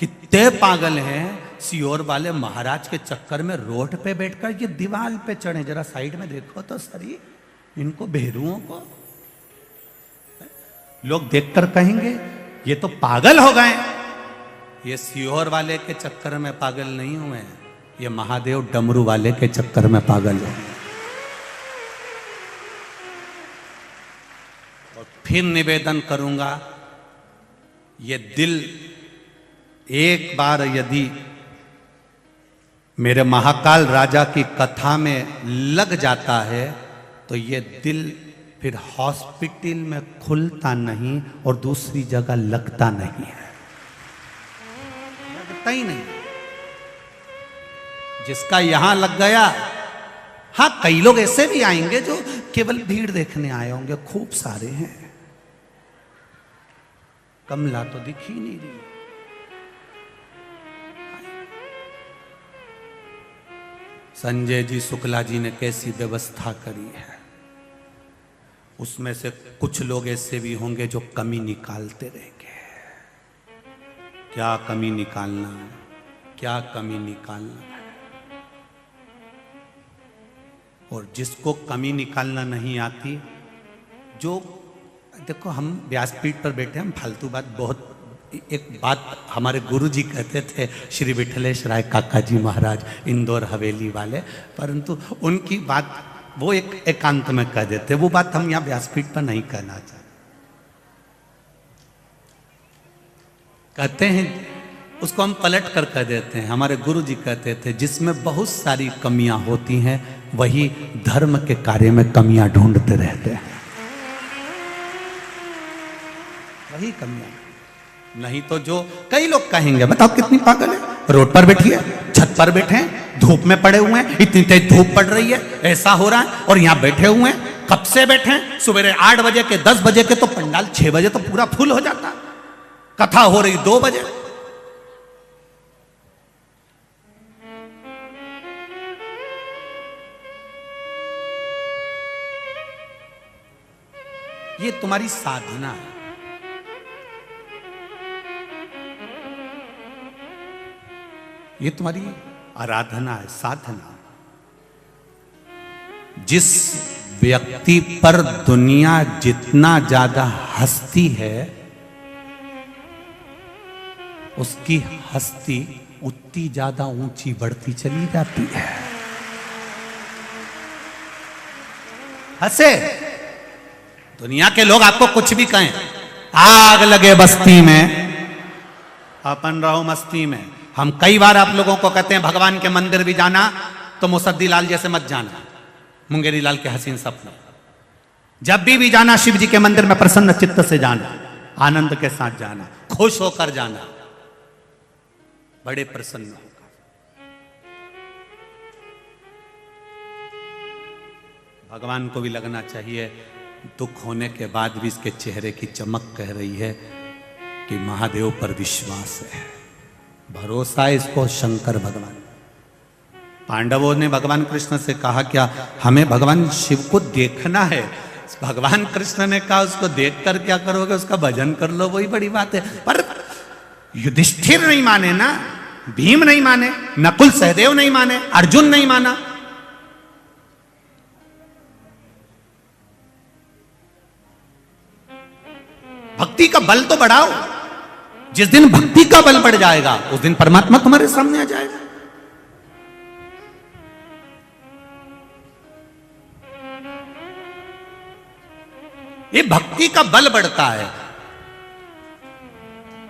कितने पागल हैं, सियोर वाले महाराज के चक्कर में रोड पे बैठकर ये दीवार पे चढ़े, जरा साइड में देखो तो सही इनको भेरुओं को। लोग देखकर कहेंगे ये तो पागल हो गए। ये सियोर वाले के चक्कर में पागल नहीं हुए हैं, ये महादेव डमरू वाले के चक्कर में पागल है। और फिर निवेदन करूंगा, ये दिल एक बार यदि मेरे महाकाल राजा की कथा में लग जाता है तो ये दिल फिर हॉस्पिटल में खुलता नहीं और दूसरी जगह लगता नहीं है, लगता ही नहीं। जिसका यहां लग गया, हाँ कई लोग ऐसे भी आएंगे जो केवल भीड़ देखने आए होंगे, खूब सारे हैं, कमला तो दिख ही नहीं रही। संजय जी शुक्ला जी ने कैसी व्यवस्था करी है, उसमें से कुछ लोग ऐसे भी होंगे जो कमी निकालते रहेंगे। क्या कमी निकालना है, क्या कमी निकालना है। और जिसको कमी निकालना नहीं आती, जो देखो हम व्यासपीठ पर बैठे, हम फालतू बात बहुत, एक बात हमारे गुरु जी कहते थे, श्री विठलेश राय काका जी महाराज इंदौर हवेली वाले, परंतु उनकी बात वो एक एकांत में कह देते, वो बात हम यहां व्यासपीठ पर नहीं कहना चाहते। कहते हैं उसको हम पलट कर कह देते हैं, हमारे गुरु जी कहते थे जिसमें बहुत सारी कमियां होती हैं वही धर्म के कार्य में कमियां ढूंढते रहते हैं, वही कमियां। नहीं तो जो कई लोग कहेंगे, बताओ कितनी पागल है, रोड पर बैठी है, छत पर बैठे हैं, धूप में पड़े हुए हैं, इतनी तेज धूप पड़ रही है, ऐसा हो रहा है, और यहां बैठे हुए हैं, कब से बैठे हैं, सुबह 8 बजे के 10 बजे के तो पंडाल 6 बजे तो पूरा फुल हो जाता, कथा हो रही 2 बजे। ये तुम्हारी साधना है, ये तुम्हारी आराधना है, साधना। जिस व्यक्ति पर दुनिया जितना ज्यादा हंसती है, उसकी हस्ती उतनी ज्यादा ऊंची बढ़ती चली जाती है। हंसे, दुनिया के लोग आपको कुछ भी कहें, आग लगे बस्ती में अपन रहो मस्ती में। हम कई बार आप लोगों को कहते हैं भगवान के मंदिर भी जाना तो मुसद्दी लाल जैसे मत जाना, मुंगेरी लाल के हसीन सपने। जब भी जाना शिव जी के मंदिर में प्रसन्न चित्त से जाना, आनंद के साथ जाना, खुश होकर जाना, बड़े प्रसन्न होकर। भगवान को भी लगना चाहिए, दुख होने के बाद भी इसके चेहरे की चमक कह रही है कि महादेव पर विश्वास है, भरोसा है इसको। शंकर भगवान, पांडवों ने भगवान कृष्ण से कहा क्या हमें भगवान शिव को देखना है, भगवान कृष्ण ने कहा उसको देखकर क्या करोगे, उसका भजन कर लो, वही बड़ी बात है। पर युधिष्ठिर नहीं माने ना, भीम नहीं माने, नकुल सहदेव नहीं माने, अर्जुन नहीं माना। भक्ति का बल तो बढ़ाओ, जिस दिन भक्ति का बल बढ़ जाएगा उस दिन परमात्मा तुम्हारे सामने आ जाएगा। ये भक्ति का बल बढ़ता है।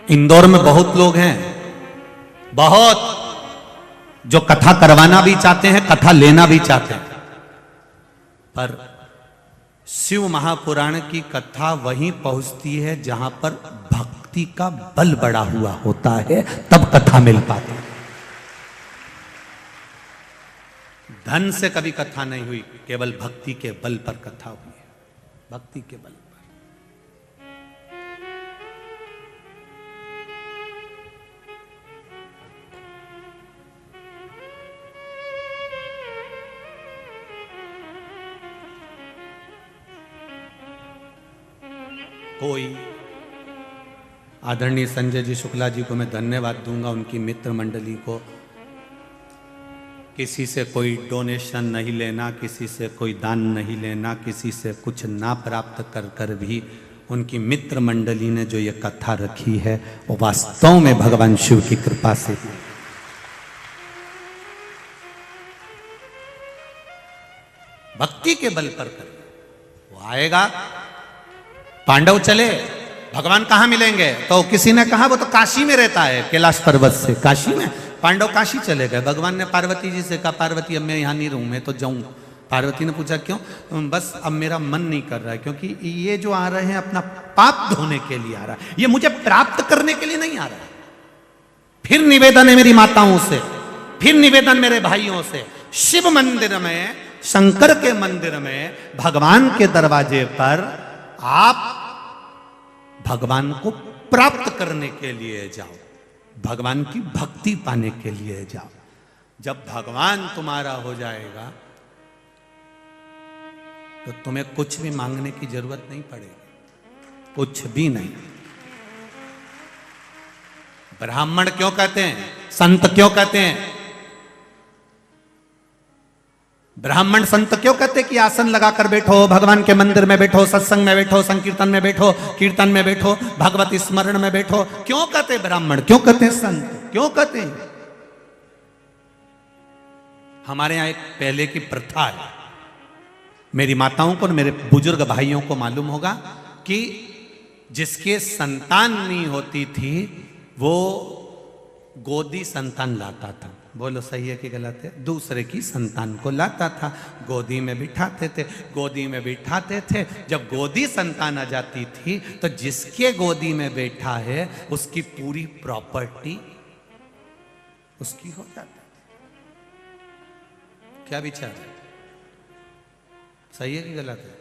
इंदौर में बहुत लोग हैं, बहुत, जो कथा करवाना भी चाहते हैं, कथा लेना भी चाहते हैं, पर शिव महापुराण की कथा वहीं पहुंचती है जहां पर भक्ति का बल बढ़ा हुआ होता है, तब कथा मिल पाती है। धन से कभी कथा नहीं हुई, केवल भक्ति के बल पर कथा हुई है, भक्ति के बल पर। कोई। आदरणीय संजय जी शुक्ला जी को मैं धन्यवाद दूंगा, उनकी मित्र मंडली को। किसी से कोई डोनेशन नहीं लेना, किसी से कोई दान नहीं लेना, किसी से कुछ ना प्राप्त कर कर भी उनकी मित्र मंडली ने जो ये कथा रखी है वो वास्तव में भगवान शिव की कृपा से। भक्ति के बल पर कर वो आएगा। पांडव चले, भगवान कहाँ मिलेंगे? तो किसी ने कहा वो तो काशी में रहता है, कैलाश पर्वत से। काशी में? पांडव काशी चले गए। भगवान ने पार्वती जी से कहा, पार्वती अब मैं यहाँ नहीं रहूँ, मैं तो जाऊँ। पार्वती ने पूछा क्यों? बस अब मेरा मन नहीं कर रहा है, क्योंकि ये जो आ रहे हैं अपना पाप धोने के लिए आ रहा है, ये मुझे प्राप्त करने के लिए नहीं आ रहा है। फिर निवेदन है मेरी माताओं से, फिर निवेदन मेरे भाइयों से, शिव मंदिर में, शंकर के मंदिर में, भगवान के दरवाजे पर आप भगवान को प्राप्त करने के लिए जाओ, भगवान की भक्ति पाने के लिए जाओ। जब भगवान तुम्हारा हो जाएगा तो तुम्हें कुछ भी मांगने की जरूरत नहीं पड़ेगी, कुछ भी नहीं। ब्राह्मण क्यों कहते हैं, संत क्यों कहते हैं? ब्राह्मण संत क्यों कहते कि आसन लगाकर बैठो, भगवान के मंदिर में बैठो, सत्संग में बैठो, संकीर्तन में बैठो, कीर्तन में बैठो, भगवत स्मरण में बैठो? क्यों कहते ब्राह्मण, क्यों कहते संत, क्यों कहते? हमारे यहां एक पहले की प्रथा है, मेरी माताओं को और मेरे बुजुर्ग भाइयों को मालूम होगा कि जिसके संतान नहीं होती थी वो गोदी संतान लाता था। बोलो सही है कि गलत है? दूसरे की संतान को लाता था, गोदी में बिठाते थे, गोदी में बिठाते थे। जब गोदी संतान आ जाती थी तो जिसके गोदी में बैठा है उसकी पूरी प्रॉपर्टी उसकी हो जाती। क्या विचार है? सही है कि गलत है?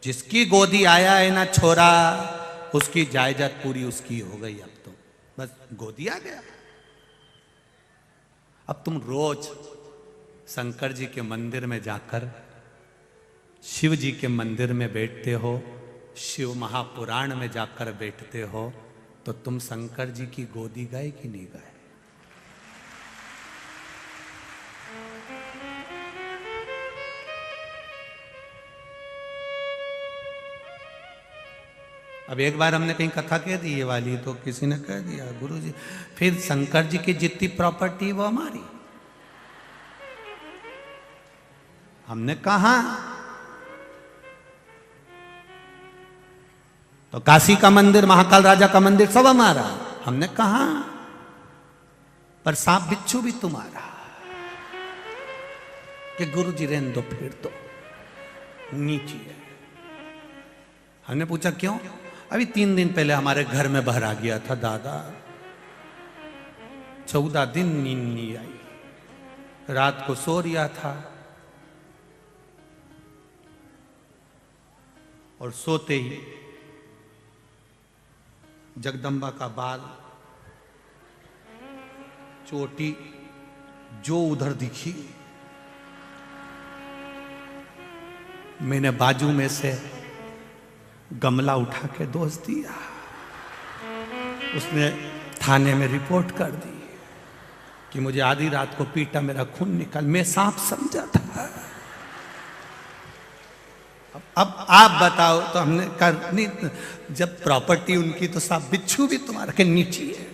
जिसकी गोदी आया है ना छोरा, उसकी जायदाद पूरी उसकी हो गई। अब तो बस गोदी आ गया। अब तुम रोज शंकर जी के मंदिर में जाकर शिव जी के मंदिर में बैठते हो, शिव महापुराण में जाकर बैठते हो, तो तुम शंकर जी की गोदी गए कि नहीं गए? अब एक बार हमने कहीं कथा कह दी ये वाली, तो किसी ने कह दिया गुरुजी फिर शंकर जी की जितनी प्रॉपर्टी वो हमारी। हमने कहा तो काशी का मंदिर, महाकाल राजा का मंदिर सब हमारा। हमने कहा पर सांप बिच्छू भी तुम्हारा। कि गुरुजी रहने दो, फिर तो नीचे है। हमने पूछा क्यों? अभी 3 दिन पहले हमारे घर में बाहर आ गया था दादा, 14 दिन नींद नहीं आई, रात को सो रिया था और सोते ही जगदम्बा का बाल, चोटी जो उधर दिखी, मैंने बाजू में से गमला उठा के दोष दिया। उसने थाने में रिपोर्ट कर दी कि मुझे आधी रात को पीटा, मेरा खून निकल, मैं सांप समझा था। अब आप बताओ। तो हमने कहा नहीं, जब प्रॉपर्टी उनकी तो सांप बिच्छू भी तुम्हारा के नीचे है,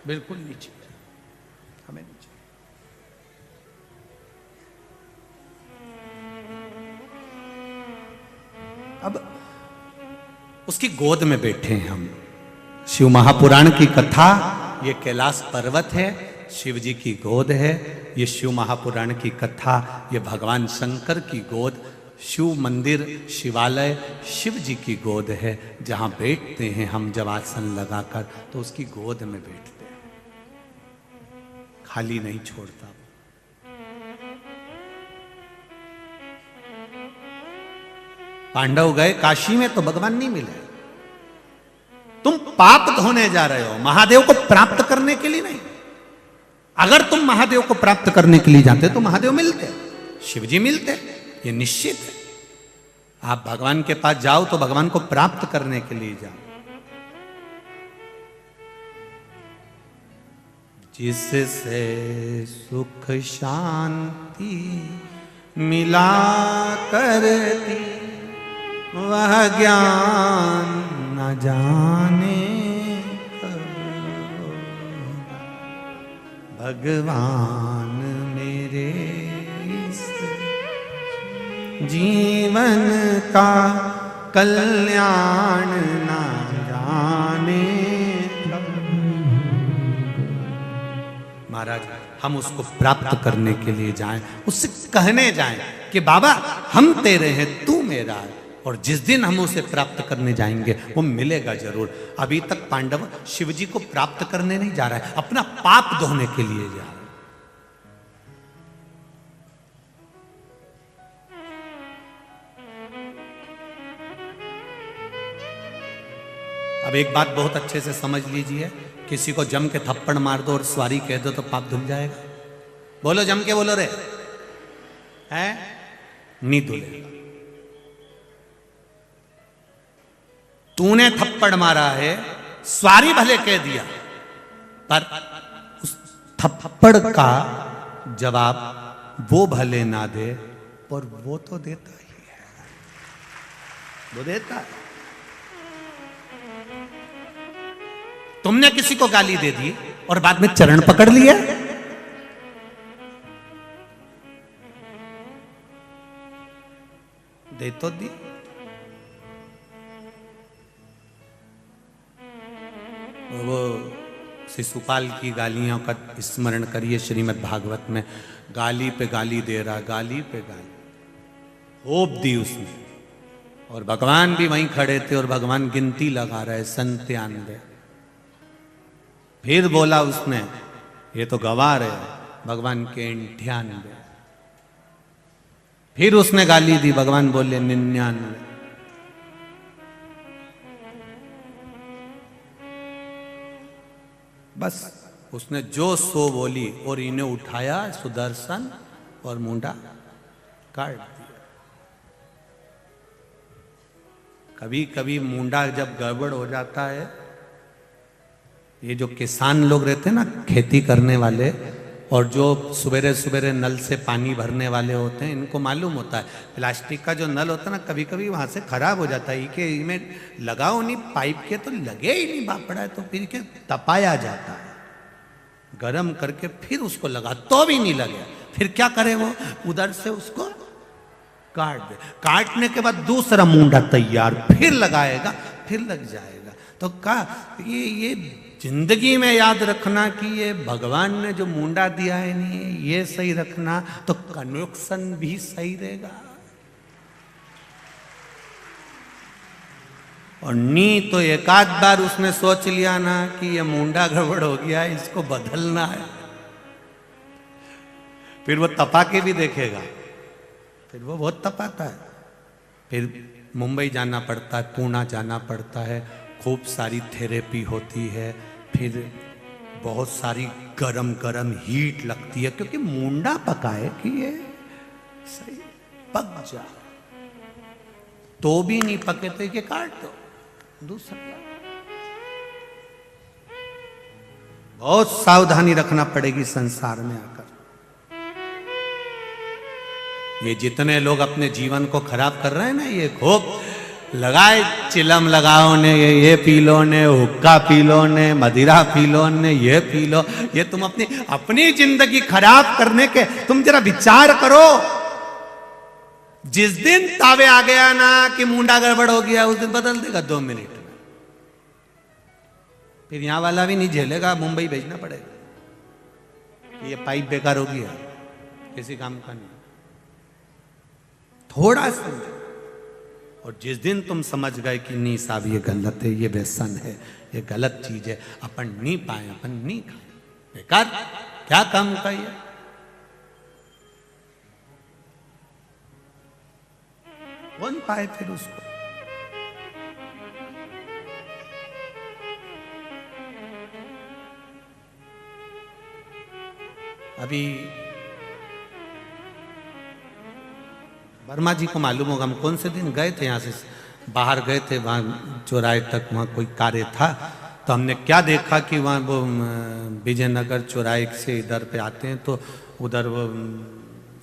बिल्कुल नीचे है, हमें नीचे। अब उसकी गोद में बैठे हैं हम। शिव महापुराण की कथा, ये कैलाश पर्वत है, शिव जी की गोद है। ये शिव महापुराण की कथा, ये भगवान शंकर की गोद, शिव मंदिर, शिवालय, शिव जी की गोद है। जहां बैठते हैं हम जब आसन लगाकर, तो उसकी गोद में बैठते हैं, खाली नहीं छोड़ता। पांडव गए काशी में तो भगवान नहीं मिले। तुम पाप धोने जा रहे हो, महादेव को प्राप्त करने के लिए नहीं। अगर तुम महादेव को प्राप्त करने के लिए जाते तो महादेव मिलते, शिवजी मिलते, ये निश्चित है। आप भगवान के पास जाओ तो भगवान को प्राप्त करने के लिए जाओ। जिससे सुख शांति मिला करती वह ज्ञान न जाने कब होगा। भगवान मेरे इस जीवन का कल्याण न जाने कब। महाराज हम उसको प्राप्त करने के लिए जाएं, उससे कहने जाएं कि बाबा हम तेरे हैं, तू मेरा है। और जिस दिन हम उसे प्राप्त करने जाएंगे वो मिलेगा जरूर। अभी तक पांडव शिव जी को प्राप्त करने नहीं जा रहा है, अपना पाप धोने के लिए जा रहा है। अब एक बात बहुत अच्छे से समझ लीजिए, किसी को जम के थप्पड़ मार दो और स्वारी कह दो तो पाप धुल जाएगा? बोलो जम के बोलो रे, है नहीं धुलेगा। तूने थप्पड़ मारा है, स्वारी भले कह दिया, पर उस थप्पड़ का जवाब वो भले ना दे, पर वो तो देता ही है, वो देता है। तुमने किसी को गाली दे दी और बाद में चरण पकड़ लिया, दे तो दी। वो शिशुपाल की गालियों का स्मरण करिए, श्रीमद् भागवत में गाली पे गाली दे रहा, गाली पे गाली होप दी उसने, और भगवान भी वहीं खड़े थे और भगवान गिनती लगा रहे 97। फिर बोला उसने, ये तो गवार है, भगवान के 98। फिर उसने गाली दी, भगवान बोले 99। बस उसने जो सो बोली और इन्हें उठाया सुदर्शन और मुंडा काट दिया। कभी कभी मुंडा जब गड़बड़ हो जाता है, ये जो किसान लोग रहते हैं ना, खेती करने वाले, और जो सवेरे सवेरे नल से पानी भरने वाले होते हैं, इनको मालूम होता है प्लास्टिक का जो नल होता है ना, कभी कभी वहां से खराब हो जाता है, कि इनमें लगाओ नहीं पाइप के तो लगे ही नहीं, बापड़ा है तो फिर के तपाया जाता है, गरम करके फिर उसको लगा तो भी नहीं लगे, फिर क्या करे वो, उधर से उसको काट दे, काटने के बाद दूसरा मुंडा तैयार, फिर लगाएगा, फिर लग जाएगा। तो का ये जिंदगी में याद रखना कि ये भगवान ने जो मुंडा दिया है नहीं, ये सही रखना तो कनेक्शन भी सही रहेगा। और नी तो एक आध बार उसने सोच लिया ना कि ये मुंडा गड़बड़ हो गया है, इसको बदलना है, फिर वो तपा के भी देखेगा, फिर वो बहुत तपाता है। फिर मुंबई जाना पड़ता है, पूना जाना पड़ता है, खूब सारी थेरेपी होती है, फिर बहुत सारी गरम गरम हीट लगती है, क्योंकि मुंडा पकाए कि ये सही पक जाए, तो भी नहीं पके तो ये काट दो दूसरा। बहुत सावधानी रखना पड़ेगी संसार में आकर। ये जितने लोग अपने जीवन को खराब कर रहे हैं ना, ये खूब लगाए, चिलम लगाओ ने, ये पी लो ने, हुक्का पी लो ने, मदिरा पी लो ने, ये पी लो, ये तुम अपनी जिंदगी खराब करने के तुम जरा विचार करो। जिस दिन तावे आ गया ना कि मुंडा गड़बड़ हो गया, उस दिन बदल देगा 2 मिनट में, फिर यहां वाला भी नहीं झेलेगा, मुंबई भेजना पड़ेगा, ये पाइप बेकार हो गया, किसी काम का नहीं। थोड़ा समझो, और जिस दिन तुम समझ गए कि नहीं साहब ये गलत है, ये व्यसन है, ये गलत चीज है, अपन नहीं पाए, अपन नहीं खाए, बेकार क्या काम का ये, कौन पाए फिर उसको। अभी वर्मा जी को मालूम होगा, हम कौन से दिन गए थे यहाँ से, बाहर गए थे, वहाँ चौराहे तक वहाँ कोई कार्य था, तो हमने क्या देखा कि वहाँ वो विजयनगर चौराहे से इधर पे आते हैं, तो उधर वो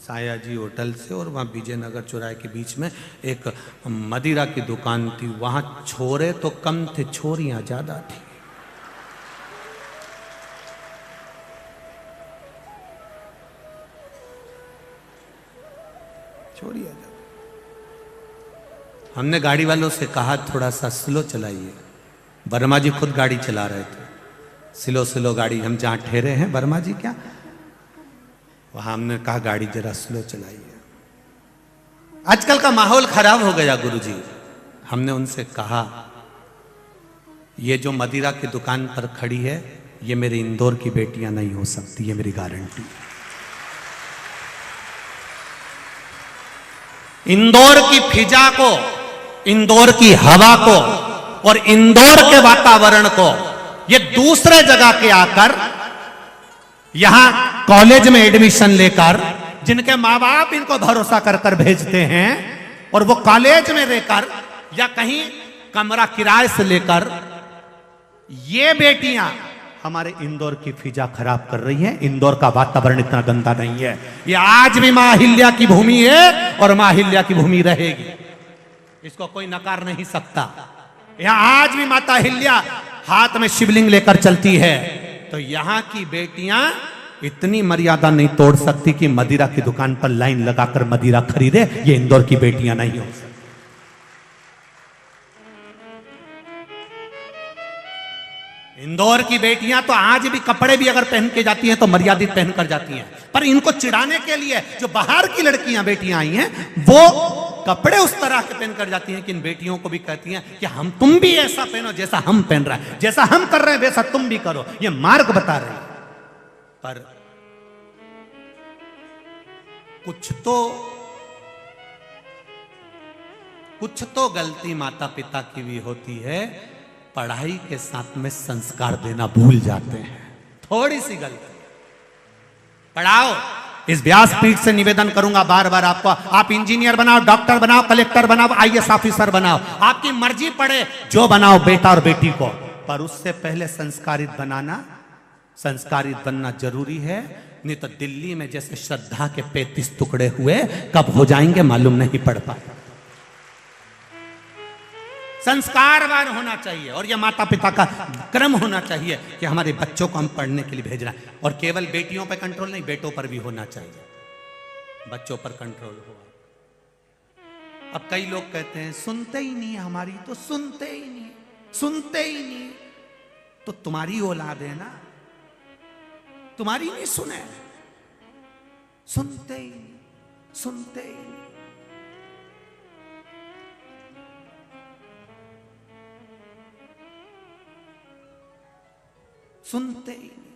साया जी होटल से और वहाँ विजयनगर चौराहे के बीच में एक मदिरा की दुकान थी। वहाँ छोरे तो कम थे, छोरियाँ ज़्यादा थी। छोड़िए, हमने गाड़ी वालों से कहा थोड़ा सा स्लो चलाइए। वर्मा जी खुद गाड़ी चला रहे थे, स्लो स्लो गाड़ी, हम जहाँ ठहरे हैं वर्मा जी क्या, वहां हमने कहा गाड़ी जरा स्लो चलाइए। आजकल का माहौल खराब हो गया गुरुजी। हमने उनसे कहा ये जो मदिरा की दुकान पर खड़ी है ये मेरे इंदौर की बेटियां नहीं हो सकती, ये मेरी गारंटी। इंदौर की फिजा को, इंदौर की हवा को और इंदौर के वातावरण को ये दूसरे जगह के आकर यहां कॉलेज में एडमिशन लेकर, जिनके माँ बाप इनको भरोसा कर कर भेजते हैं और वो कॉलेज में रहकर या कहीं कमरा किराए से लेकर, ये बेटियां हमारे इंदौर की फिजा खराब कर रही हैं। इंदौर का वातावरण इतना गंदा नहीं है। ये आज भी मां अहिल्या की भूमि है और मां अहिल्या की भूमि रहेगी, इसको कोई नकार नहीं सकता। यहां आज भी माता अहिल्या हाथ में शिवलिंग लेकर चलती है। तो यहां की बेटियां इतनी मर्यादा नहीं तोड़ सकती कि मदिरा की दुकान पर लाइन लगाकर मदिरा खरीदे। ये इंदौर की बेटियां नहीं हो सकती। इंदौर की बेटियां तो आज भी कपड़े भी अगर पहन के जाती हैं तो मर्यादित पहनकर जाती हैं, पर इनको चिढ़ाने के लिए जो बाहर की लड़कियां बेटियां आई हैं वो कपड़े उस तरह के पहनकर जाती हैं कि इन बेटियों को भी कहती हैं कि हम, तुम भी ऐसा पहनो जैसा हम पहन रहे हैं, जैसा हम कर रहे हैं वैसा तुम भी करो। ये मार्ग बता रही है। पर कुछ तो गलती माता पिता की भी होती है, पढ़ाई के साथ में संस्कार देना भूल जाते हैं। थोड़ी सी गलती, पढ़ाओ। इस व्यासपीठ से निवेदन करूंगा बार बार आपको, आप इंजीनियर बनाओ, डॉक्टर बनाओ, कलेक्टर बनाओ, आईएएस ऑफिसर बनाओ, आपकी मर्जी पड़े जो बनाओ बेटा और बेटी को, पर उससे पहले संस्कारित बनाना, संस्कारित बनना जरूरी है। नहीं तो दिल्ली में जैसे श्रद्धा के 35 टुकड़े हुए, कब हो जाएंगे मालूम नहीं पड़ पाए। संस्कारवान होना चाहिए और यह माता पिता का क्रम होना चाहिए कि हमारे बच्चों को हम पढ़ने के लिए भेजना है। और केवल बेटियों पर कंट्रोल नहीं, बेटों पर भी होना चाहिए, बच्चों पर कंट्रोल हो। अब कई लोग कहते हैं सुनते ही नहीं हमारी, तो सुनते ही नहीं, सुनते ही नहीं, तो तुम्हारी औलाद है ना, तुम्हारी नहीं सुने, सुनते ही नहीं, सुनते ही नहीं। सुनते ही नहीं,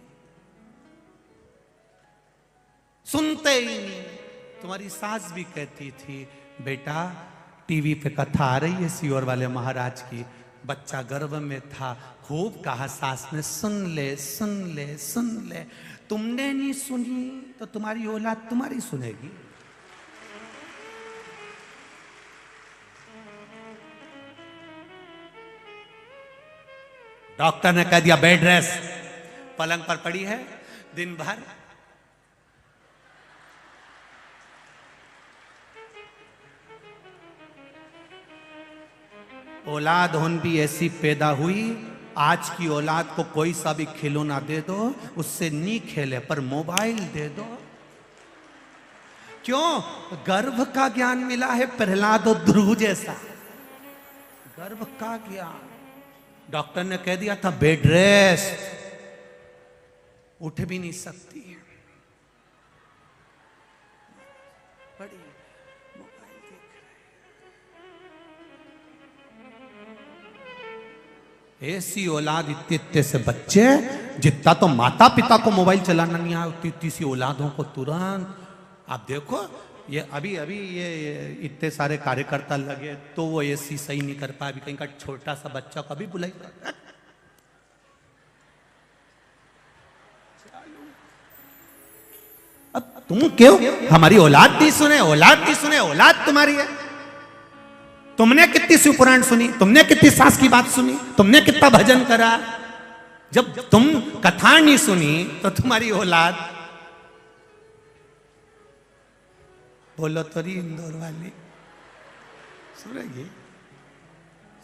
सुनते ही नहीं। तुम्हारी सास भी कहती थी बेटा टीवी पे कथा आ रही है सियोर वाले महाराज की, बच्चा गर्भ में था, खूब कहा सास ने सुन ले सुन ले सुन ले। तुमने नहीं सुनी तो तुम्हारी औलाद तुम्हारी सुनेगी। डॉक्टर ने कह दिया बेड रेस्ट, पलंग पर पड़ी है दिन भर, औलाद होन भी ऐसी पैदा हुई। आज की औलाद को कोई सा भी खिलौना दे दो, उससे नहीं खेले, पर मोबाइल दे दो। क्यों? गर्भ का ज्ञान मिला है प्रहलाद और ध्रुव जैसा, गर्भ का ज्ञान। डॉक्टर ने कह दिया था बेड रेस्ट, उठ भी नहीं सकती, बड़ी मोबाइल देख रहे। ऐसी औलाद, इतने इतने से बच्चे, जितना तो माता पिता को मोबाइल चलाना नहीं आया उतनी इतनी सी औलादों को तुरंत। आप देखो ये अभी अभी ये इतने सारे कार्यकर्ता लगे तो वो ऐसी सही नहीं कर पाया। अभी कहीं का छोटा सा बच्चा कभी बुलाई, अब तुम क्यों हमारी औलाद नहीं सुने, औलाद नहीं सुने, औलाद तुम्हारी है। तुमने कितनी शिव पुराण सुनी, तुमने कितनी सास की बात सुनी, तुमने कितना भजन करा। जब तुम कथा नहीं सुनी तो तुम्हारी औलाद। बोलो तो रही इंदौर वाली सुनेगी,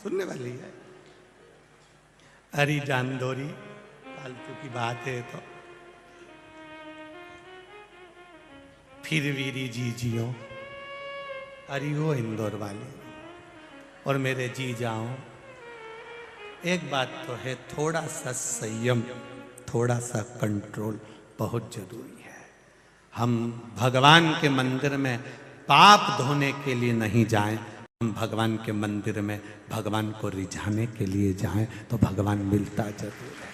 सुनने वाली है। अरे जान दोरी फालतू की बात है तो फिर वीरी जी जियो। अरे वो इंदौर वाले और मेरे जी जाओ। एक बात तो है, थोड़ा सा संयम, थोड़ा सा कंट्रोल बहुत जरूरी है। हम भगवान के मंदिर में पाप धोने के लिए नहीं जाएं, हम भगवान के मंदिर में भगवान को रिझाने के लिए जाएं तो भगवान मिलता जरूर है,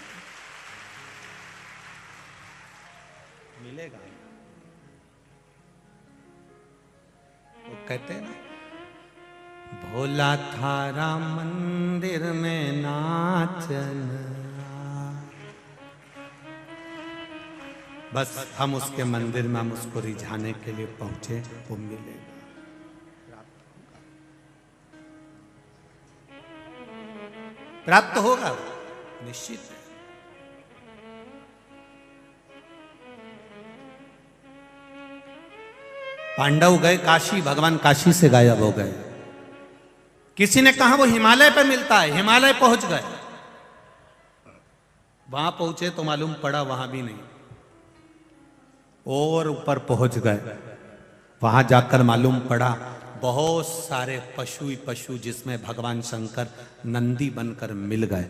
मिलेगा। वो कहते हैं ना, भोला थारा मंदिर में नाचन। बस हम उसके मंदिर में, हम उसको रिझाने के लिए पहुंचे, वो मिलेगा, प्राप्त होगा, निश्चित है। पांडव गए काशी, भगवान काशी से गायब हो गए। किसी ने कहा वो हिमालय पर मिलता है, हिमालय पहुंच गए। वहां पहुंचे तो मालूम पड़ा वहां भी नहीं, और ऊपर पहुंच गए। वहां जाकर मालूम पड़ा बहुत सारे पशु ही पशु, जिसमें भगवान शंकर नंदी बनकर मिल गए।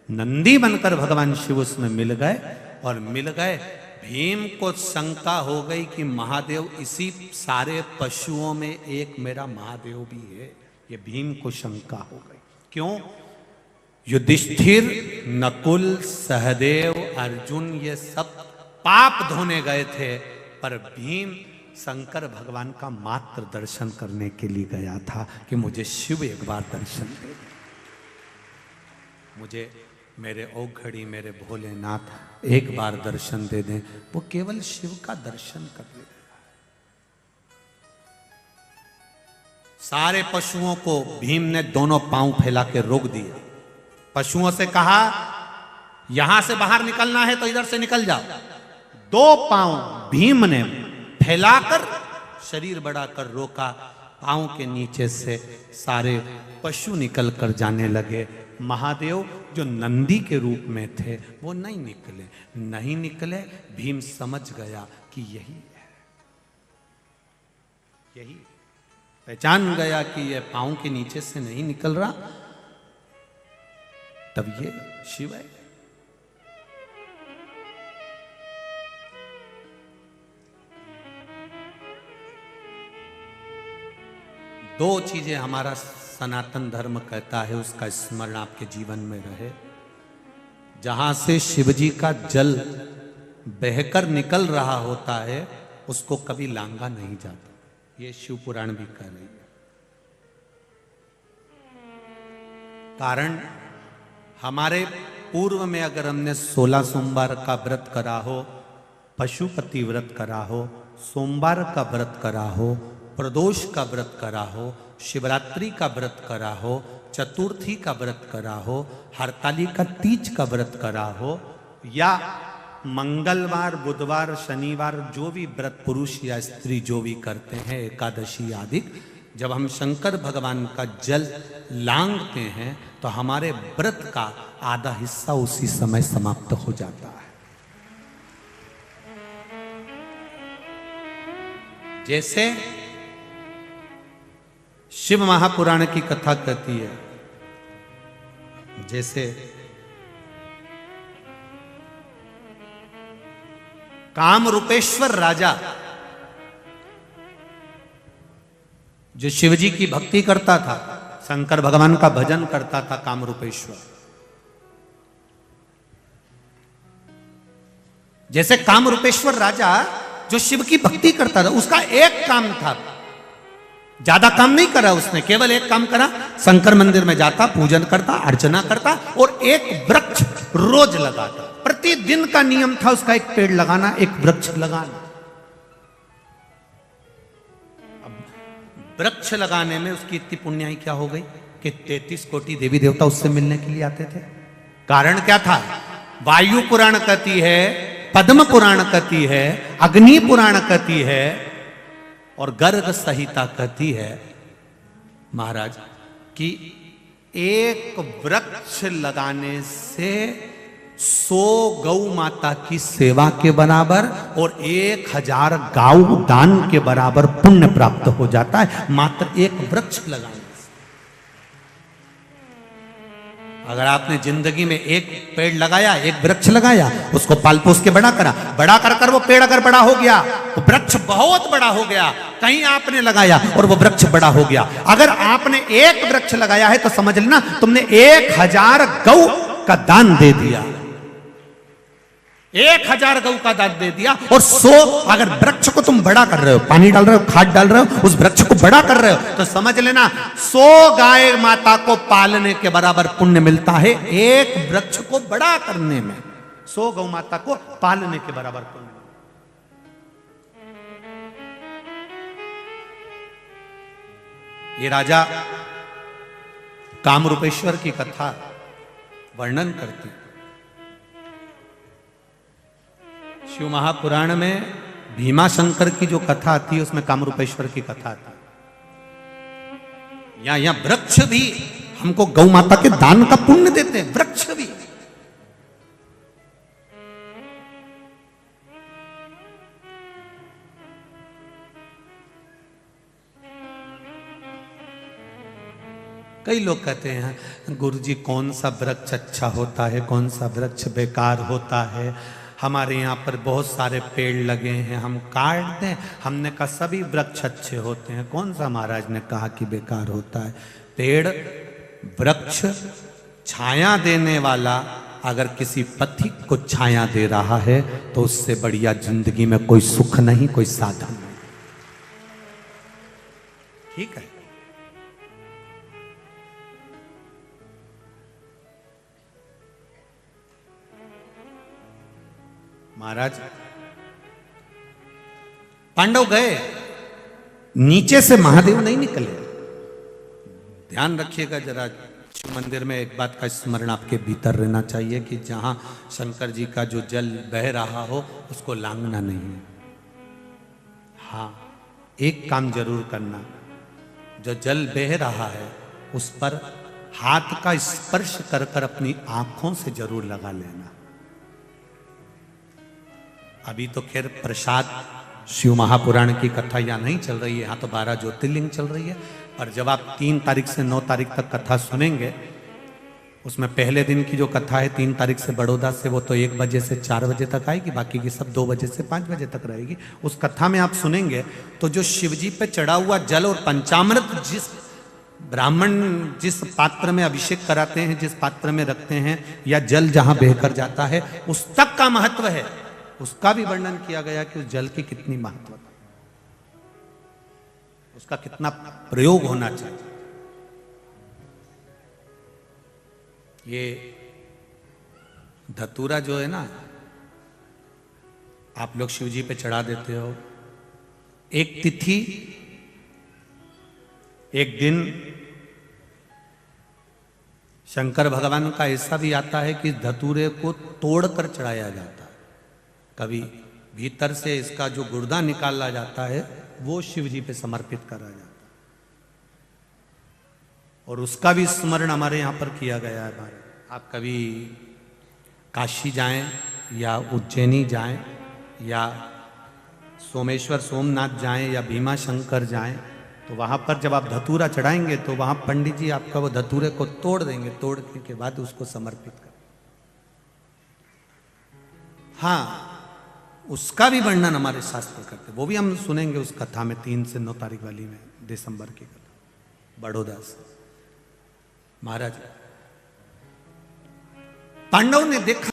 नंदी बनकर भगवान शिव उसमें मिल गए, और मिल गए। भीम को शंका हो गई कि महादेव इसी सारे पशुओं में एक मेरा महादेव भी है। ये भीम को शंका हो गई। क्यों? युधिष्ठिर, नकुल, सहदेव, अर्जुन ये सब पाप धोने गए थे, पर भीम शंकर भगवान का मात्र दर्शन करने के लिए गया था कि मुझे शिव एक बार दर्शन दे, मुझे मेरे औघड़ी, मेरे भोलेनाथ एक बार दर्शन दे दें। वो केवल शिव का दर्शन कर ले। सारे पशुओं को भीम ने दोनों पांव फैला के रोक दिए। पशुओं से कहा यहां से बाहर निकलना है तो इधर से निकल जाओ। दो पांव भीम ने फैलाकर शरीर बढ़ाकर रोका। पांव के नीचे से सारे पशु निकल कर जाने लगे। महादेव जो नंदी के रूप में थे वो नहीं निकले। भीम समझ गया कि यही है, यही पहचान गया कि ये पांव के नीचे से नहीं निकल रहा, तब ये शिव है। दो चीजें हमारा सनातन धर्म कहता है, उसका स्मरण आपके जीवन में रहे। जहां से शिवजी का जल बहकर निकल रहा होता है उसको कभी लांगा नहीं जाता। ये शिव पुराण भी कह रही है। कारण हमारे पूर्व में अगर हमने 16 सोमवार का व्रत करा हो, पशुपति व्रत करा हो, सोमवार का व्रत करा हो, प्रदोष का व्रत करा हो, शिवरात्रि का व्रत करा हो, चतुर्थी का व्रत करा हो, हरतालिका तीज का व्रत करा हो, या मंगलवार, बुधवार, शनिवार जो भी व्रत पुरुष या स्त्री जो भी करते हैं, एकादशी आदि, जब हम शंकर भगवान का जल लांघते हैं तो हमारे व्रत का आधा हिस्सा उसी समय समाप्त हो जाता है। जैसे शिव महापुराण की कथा कहती है, जैसे कामरूपेश्वर राजा जो शिवजी की भक्ति करता था, शंकर भगवान का भजन करता था, कामरूपेश्वर। जैसे कामरूपेश्वर राजा जो शिव की भक्ति करता था, उसका एक काम था, ज्यादा काम नहीं करा उसने, केवल एक काम करा, शंकर मंदिर में जाता, पूजन करता, अर्चना करता और एक वृक्ष रोज लगाता। प्रतिदिन का नियम था उसका एक पेड़ लगाना, एक वृक्ष लगाना। अब वृक्ष लगाने में उसकी इतनी पुण्याई क्या हो गई कि 33 कोटि देवी देवता उससे मिलने के लिए आते थे। कारण क्या था? वायु पुराण कहती है, पद्म पुराण कहती है, अग्नि पुराण कहती है और गर्ग संहिता कहती है महाराज कि एक वृक्ष लगाने से 100 गौ माता की सेवा के बराबर और 1000 गाऊ दान के बराबर पुण्य प्राप्त हो जाता है मात्र एक वृक्ष लगाने से। अगर आपने जिंदगी में एक पेड़ लगाया, एक वृक्ष लगाया, उसको पाल पोस के बड़ा करा, बड़ा कर कर वो पेड़ अगर बड़ा हो गया, वो वृक्ष बहुत बड़ा हो गया, कहीं आपने लगाया और वो वृक्ष बड़ा हो गया। अगर आपने एक वृक्ष लगाया है तो समझ लेना तुमने 1000 गौ का दान दे दिया, 1000 गौ का दान दे दिया। और 100 अगर वृक्ष को तुम बड़ा कर रहे हो, पानी डाल रहे हो, खाद डाल रहे हो, उस वृक्ष को बड़ा कर रहे हो, तो समझ लेना 100 गाय माता को पालने के बराबर पुण्य मिलता है एक वृक्ष को बड़ा करने में। 100 गौ माता को पालने के बराबर पुण्य। ये राजा कामरूपेश्वर की कथा वर्णन करती। शिव महापुराण में भीमा शंकर की जो कथा आती है उसमें कामरूपेश्वर की कथा आती है। यहां वृक्ष भी हमको गौ माता के दान का पुण्य देते हैं, वृक्ष भी। कई लोग कहते हैं गुरुजी कौन सा वृक्ष अच्छा होता है, कौन सा वृक्ष बेकार होता है, हमारे यहाँ पर बहुत सारे पेड़ लगे हैं, हम काट दें। हमने कहा सभी वृक्ष अच्छे होते हैं। कौन सा महाराज ने कहा कि बेकार होता है? पेड़ वृक्ष छाया देने वाला अगर किसी पथिक को छाया दे रहा है तो उससे बढ़िया जिंदगी में कोई सुख नहीं, कोई साधन नहीं। ठीक है। महाराज पांडव गए, नीचे से महादेव नहीं निकले। ध्यान रखिएगा जरा, शिव मंदिर में एक बात का स्मरण आपके भीतर रहना चाहिए कि जहां शंकर जी का जो जल बह रहा हो उसको लांघना नहीं है। हाँ, एक काम जरूर करना, जो जल बह रहा है उस पर हाथ का स्पर्श कर कर अपनी आंखों से जरूर लगा लेना। अभी तो खैर प्रसाद शिव महापुराण की कथा यहाँ नहीं चल रही है, यहाँ तो 12 ज्योतिर्लिंग चल रही है। पर जब आप 3 तारीख से 9 तारीख तक कथा सुनेंगे, उसमें पहले दिन की जो कथा है 3 तारीख से बड़ौदा से, वो तो 1 बजे से 4 बजे तक आएगी, बाकी की सब 2 बजे से 5 बजे तक रहेगी। उस कथा में आप सुनेंगे तो जो शिव जी पे चढ़ा हुआ जल और पंचामृत जिस ब्राह्मण जिस पात्र में अभिषेक कराते हैं, जिस पात्र में रखते हैं, या जल जहां बहकर जाता है उस तक का महत्व है, उसका भी वर्णन किया गया कि उस जल की कितनी महत्वता, उसका कितना प्रयोग होना चाहिए। ये धतूरा जो है ना, आप लोग शिव जी पे चढ़ा देते हो। एक तिथि, एक दिन शंकर भगवान का ऐसा भी आता है कि धतूरे को तोड़कर चढ़ाया जाता है। कभी भीतर से इसका जो गुर्दा निकाला जाता है वो शिव जी पे समर्पित करा जाता है, और उसका भी स्मरण हमारे यहाँ पर किया गया है। आप कभी काशी जाएं या उज्जैनी जाएं या सोमेश्वर सोमनाथ जाएं या भीमा शंकर जाएं, तो वहाँ पर जब आप धतूरा चढ़ाएंगे तो वहाँ पंडित जी आपका वो धतूरे को तोड़ देंगे, तोड़ने के बाद उसको समर्पित कर। हाँ, उसका भी वर्णन हमारे शास्त्र करते, वो भी हम सुनेंगे उस कथा में 3 से 9 तारीख वाली में, दिसंबर की कथा बड़ौदा से। महाराज पांडव ने देखा,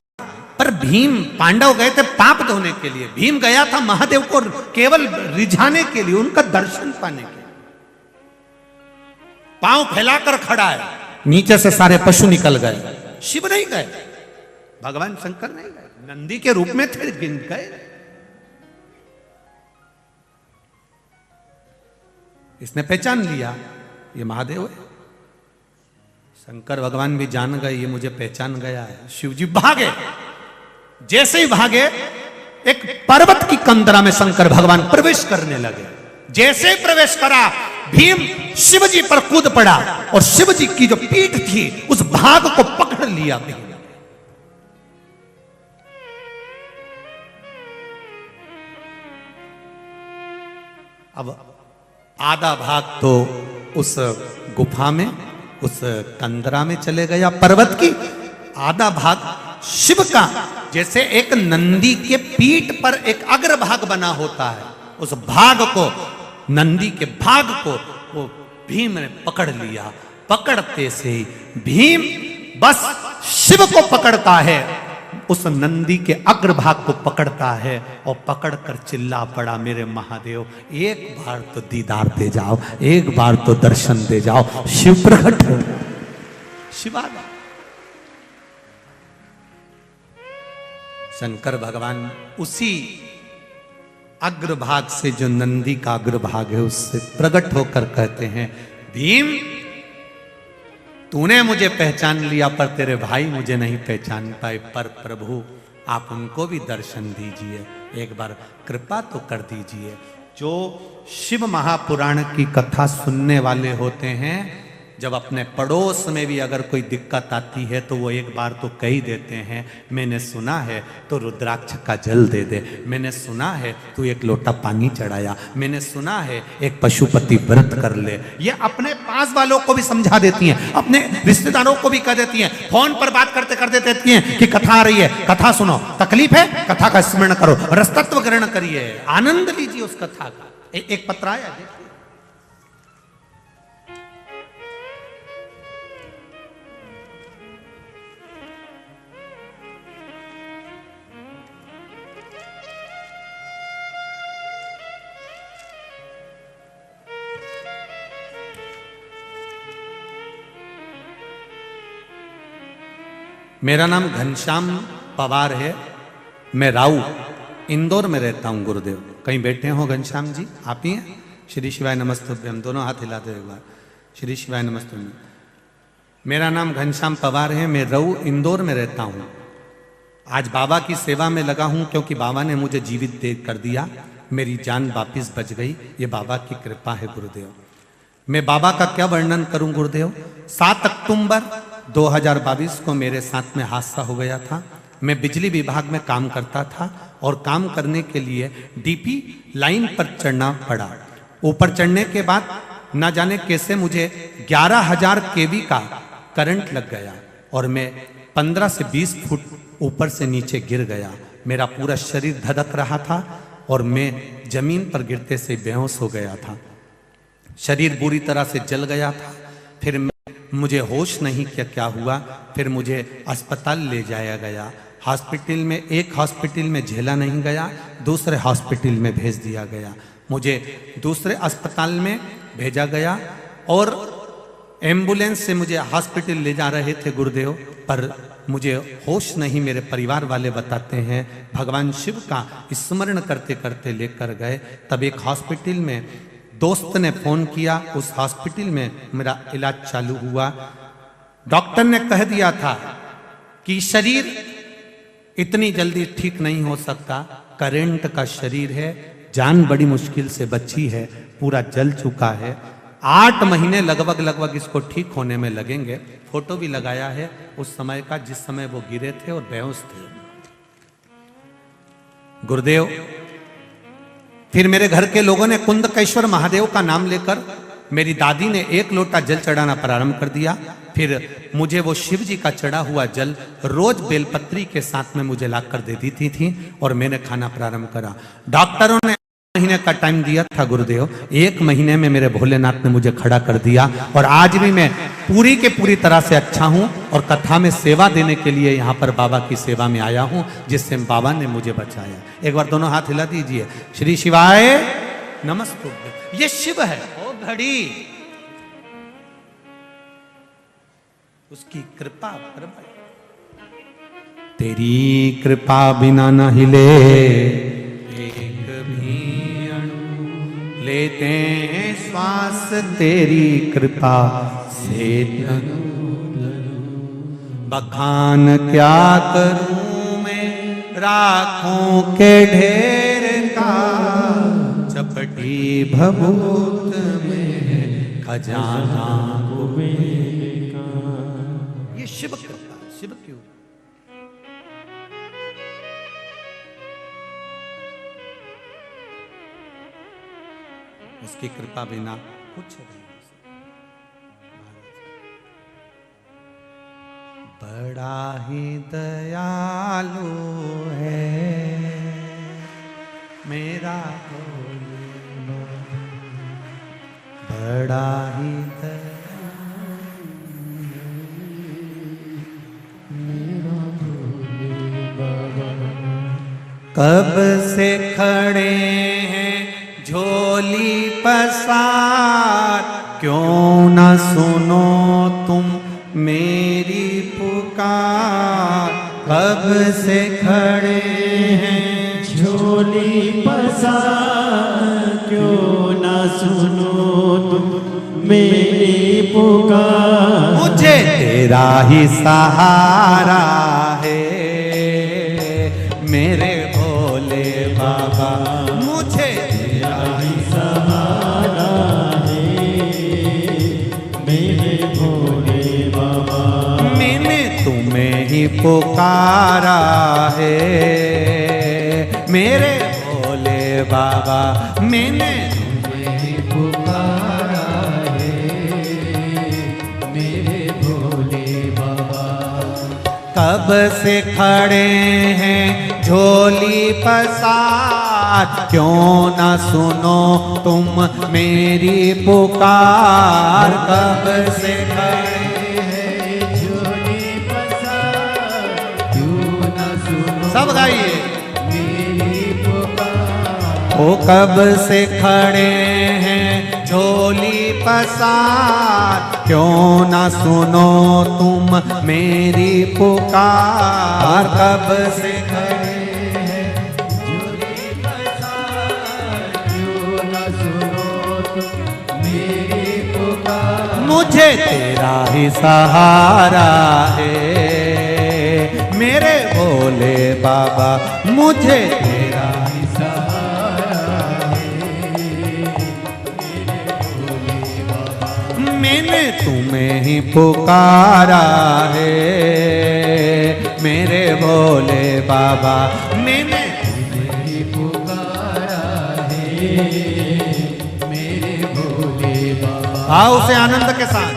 पर भीम, पांडव गए थे पाप धोने के लिए, भीम गया था महादेव को केवल रिझाने के लिए, उनका दर्शन पाने के लिए। पांव फैलाकर खड़ा है, नीचे से सारे पशु निकल गए, शिव नहीं गए, भगवान शंकर नहीं गए, नंदी के रूप में थे, गिन गए। इसने पहचान लिया ये महादेव है। शंकर भगवान भी जान गए ये मुझे पहचान गया है। शिव जी भागे, जैसे ही भागे एक पर्वत की कंदरा में शंकर भगवान प्रवेश करने लगे। जैसे ही प्रवेश करा भीम शिव जी पर कूद पड़ा और शिव जी की जो पीठ थी उस भाग को पकड़ लिया भीम। अब आधा भाग तो उस गुफा में उस कंदरा में चले गया पर्वत की, आधा भाग शिव का जैसे एक नंदी के पीठ पर एक अग्रभाग बना होता है उस भाग को, नंदी के भाग को वो भीम ने पकड़ लिया। पकड़ते से ही भीम बस शिव को पकड़ता है, उस नंदी के अग्रभाग को पकड़ता है और पकड़कर चिल्ला पड़ा मेरे महादेव एक बार तो दीदार दे जाओ, एक बार तो दर्शन दे जाओ। शिव प्रकट हो, शिवाला शंकर भगवान उसी अग्रभाग से जो नंदी का अग्रभाग है उससे प्रकट होकर कहते हैं भीम तूने मुझे पहचान लिया पर तेरे भाई मुझे नहीं पहचान पाए, पर प्रभु आप उनको भी दर्शन दीजिए, एक बार कृपा तो कर दीजिए। जो शिव महापुराण की कथा सुनने वाले होते हैं जब अपने पड़ोस में भी अगर कोई दिक्कत आती है तो वो एक बार तो कह ही देते हैं मैंने सुना है तो रुद्राक्ष का जल दे दे, मैंने सुना है तू एक लोटा पानी चढ़ाया, मैंने सुना है एक पशुपति व्रत कर ले। ये अपने पास वालों को भी समझा देती हैं, अपने रिश्तेदारों को भी कह देती हैं, फोन पर बात करते करते देती हैं कि कथा आ रही है, कथा सुनो, तकलीफ है कथा का स्मरण करो, रसतत्व ग्रहण करिए, आनंद लीजिए उस कथा का। एक पत्र आया देखिए, मेरा नाम घनश्याम पवार है, मैं राऊ इंदौर में रहता हूँ गुरुदेव। कहीं बैठे हो घनश्याम जी? आप ही हैं? श्री शिवाय नमस्तुभ्यम, दोनों हाथ हिला दो एक बार, श्री शिवाय नमस्तुभ्यम। मेरा नाम घनश्याम पवार है, मैं राऊ इंदौर में रहता हूँ। आज बाबा की सेवा में लगा हूँ क्योंकि बाबा ने मुझे जीवित दे कर दिया, मेरी जान वापिस बच गई, ये बाबा की कृपा है गुरुदेव। मैं बाबा का क्या वर्णन करूं गुरुदेव। 7 अक्टूबर 2022 को मेरे साथ में हादसा हो गया था। मैं बिजली विभाग में काम करता था और काम करने के लिए डीपी लाइन पर चढ़ना पड़ा। ऊपर चढ़ने के बाद ना जाने कैसे मुझे 11,000 केवी का करंट लग गया और मैं 15 से 20 फुट ऊपर से नीचे गिर गया। मेरा पूरा शरीर धधक रहा था और मैं जमीन पर गिरते से बेहोश हो गया था। शरीर बुरी तरह से जल गया था। फिर मुझे होश नहीं किया क्या हुआ। फिर मुझे अस्पताल ले जाया गया। हॉस्पिटल में, एक हॉस्पिटल में झेला नहीं गया, दूसरे हॉस्पिटल में भेज दिया गया। मुझे दूसरे अस्पताल में भेजा गया और एम्बुलेंस से मुझे हॉस्पिटल ले जा रहे थे गुरुदेव, पर मुझे होश नहीं। मेरे परिवार वाले बताते हैं भगवान शिव का स्मरण करते करते लेकर गए। तब एक हॉस्पिटल में दोस्त ने फोन किया, उस हॉस्पिटल में मेरा इलाज चालू हुआ। डॉक्टर ने कह दिया था कि शरीर इतनी जल्दी ठीक नहीं हो सकता, करंट का शरीर है, जान बड़ी मुश्किल से बची है, पूरा जल चुका है, 8 महीने लगभग इसको ठीक होने में लगेंगे। फोटो भी लगाया है उस समय का जिस समय वो गिरे थे और बेहोश थे गुरुदेव। फिर मेरे घर के लोगों ने कुंदकेश्वर महादेव का नाम लेकर मेरी दादी ने 1 लोटा जल चढ़ाना प्रारंभ कर दिया। फिर मुझे वो शिव जी का चढ़ा हुआ जल रोज बेलपत्री के साथ में मुझे लाकर दे देती थी और मैंने खाना प्रारंभ करा। डॉक्टरों ने 1 महीने का टाइम दिया था गुरुदेव। 1 महीने में मेरे भोलेनाथ ने मुझे खड़ा कर दिया और आज भी मैं पूरी के पूरी तरह से अच्छा हूं और कथा में सेवा देने के लिए यहाँ पर बाबा की सेवा में आया हूं, जिससे बाबा ने मुझे बचाया। एक बार दोनों हाथ हिला दीजिए, श्री शिवाय नमस्तुभ्यम। ये शिव है, ओ घड़ी उसकी कृपा पर तेरी कृपा बिना न हिले एक भी अणु, लेते हैं श्वास तेरी कृपा से तनु। बखान क्या करूं मैं राखों के ढेर का, चपटी भभूत में खजाना कुबेर का। ये शिव कृपा, शिव क्यों? उसकी कृपा बिना कुछ नहीं। बड़ा ही दयालु है मेरा भोले बाबा, बड़ा ही मेरा भोले बाबा। कब से खड़े हैं झोली पसार, क्यों न सुनो तुम मेरी पुकार। कब से खड़े हैं झोली पसार, क्यों ना सुनो तुम मेरी पुकार। मुझे तेरा ही सहारा है मेरे भोले बाबा, मुझे तेरा ही सहारा है मेरे भोले बाबा। मैंने तुम्हें ही पुकारा है मेरे भोले बाबा, मैंने तुम्हें ही पुकारा है मेरे भोले बाबा। कब से खड़े हैं झोली पसार, क्यों न सुनो तुम मेरी पुकार। कब से खड़े हैं झोली पसार, क्यों न सुनो सब गाइए मेरी पुकार। ओ कब से खड़े हैं झोली पसार, क्यों न सुनो तुम मेरी पुकार। कब से खड़े हैं झोली पसार, क्यों न सुनो तुम मेरी पुकार। मुझे तेरा ही सहारा है मेरे भोले बाबा, मुझे तेरा ही सहारा है मेरे भोले बाबा। मैंने तुम्हें ही पुकारा है मेरे भोले बाबा, मैंने तुम्हें ही पुकारा है मेरे भोले बाबा। आओ उसे आनंद के साथ।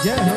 जय हो।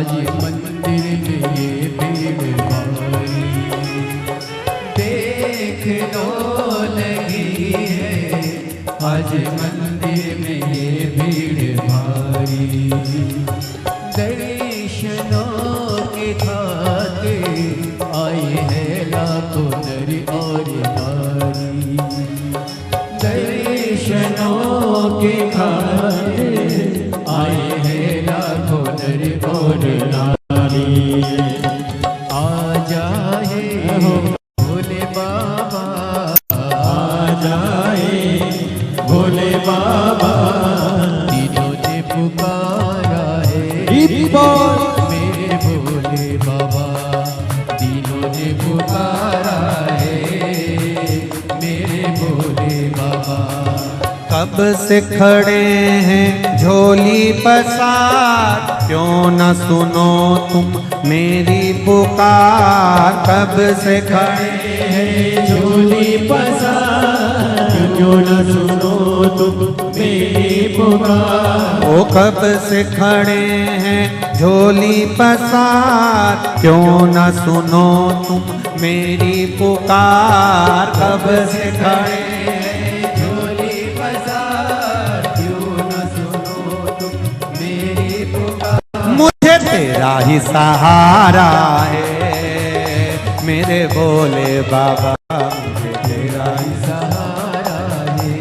आज मंदिर में ये भीड़ भारी, देख लो लगी है आज मंदिर में ये भीड़ भारी। दर्शनों के खाते आए हैं लाखों नर और नारी, दर्शनों के खाते आए हैं लाखों नर और नारी। आ जाए भोले बाबा, आ जाए भोले बाबा, तीनों ने पुकारा है मेरे भोले बाबा, तीनों ने पुकारा है मेरे भोले बाबा। कब से खड़े हैं झोली पसार, क्यों न सुनो तुम मेरी पुकार। कब से खड़े हैं झोली पसार, क्यों न सुनो तुम मेरी पुकार। ओ कब से खड़े हैं झोली पसार, क्यों न सुनो तुम मेरी पुकार। कब से खड़े हैं झोली पसार, क्यों न सुनो तुम मेरी पुकार। मुझे तेरा ही सहारा है मेरे भोले बाबा, मुझे तेरा ही सहारा है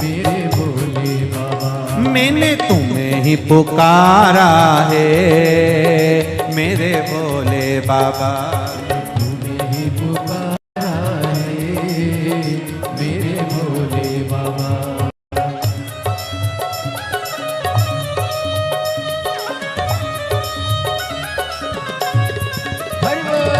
मेरे भोले बाबा। मैंने तुम्हें ही पुकारा है मेरे भोले बाबा। तुम्हें ही पुकारा है मेरे भोले बाबा। हरि बोल।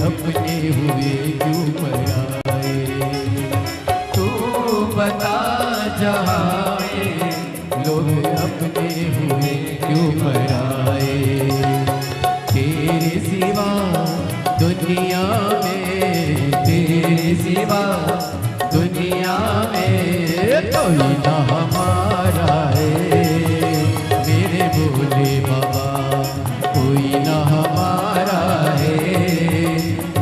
अपने हुए क्यों पराए, तू बता जहाँ में लोग अपने हुए क्यों पराए। तेरे सिवा दुनिया में, तेरे सिवा दुनिया में कोई ना हमारा है मेरे भोले बाबा, कोई ना हमारा है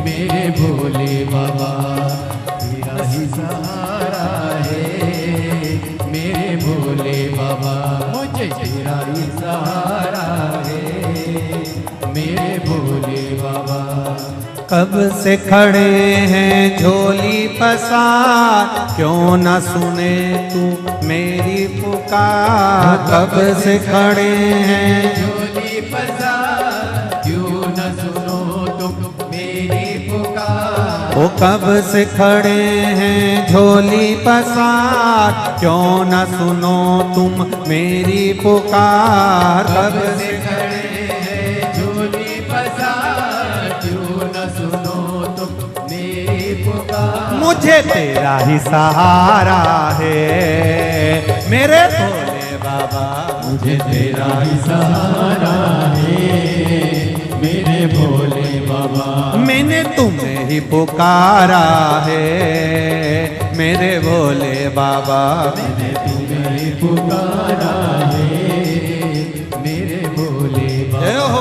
मेरे भोले बाबा। तेरा ही सहारा है मेरे भोले बाबा, मुझे तेरा ही सहारा है मेरे भोले बाबा। कब से खड़े हैं झोली पसार, क्यों न सुने तू मेरी पुकार। कब से खड़े हैं झोली पसार, क्यों न सुनो तुम मेरी पुकार। वो कब से खड़े हैं झोली पसार, क्यों न सुनो तुम मेरी पुकार। कब से खड़े हैं झोली पसार, क्यों न सुनो तुम मेरी पुकार। मुझे तेरा ही सहारा है मेरे भोले बाबा, मुझे तेरा ही सहारा है मेरे भोले बाबा। मैंने तुम्हें ही पुकारा है मेरे भोले बाबा। मैंने तुम्हें ही पुकारा है मेरे भोले बाबा। जय हो।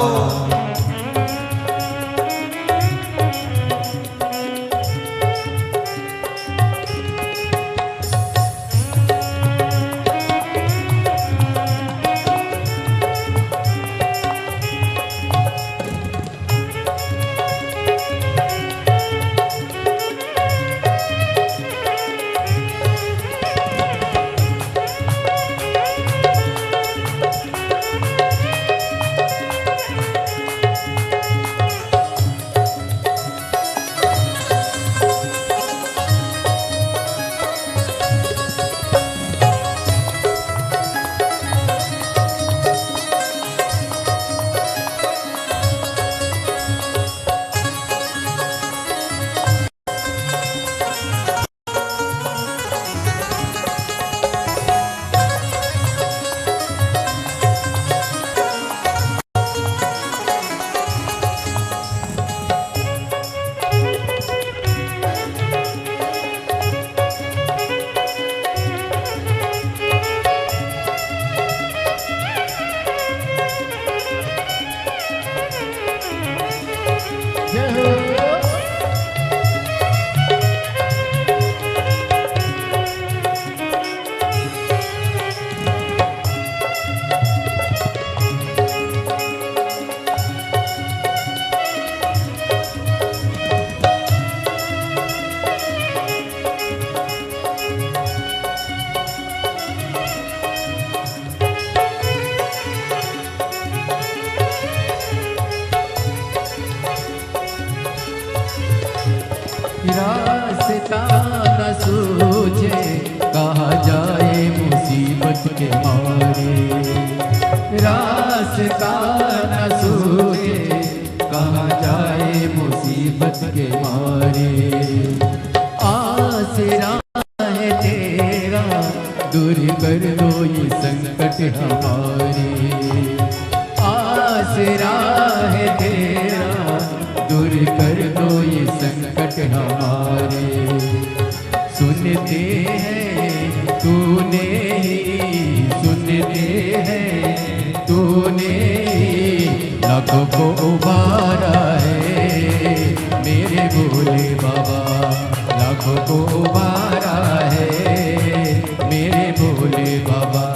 रास्ता न सूझे कहाँ जाए मुसीबत के मारे। रास्ता न सूझे कहाँ जाए मुसीबत के मारे। आसरा है तेरा दूर कर दो ये संकट हमारे। आसरा है तेरा दूर कर दो ये संकट हमारे। सुनते हैं तूने ही, सुनते हैं तूने लाखों को उबारा है मेरे भोले बाबा। लाखों को उबारा है मेरे भोले बाबा।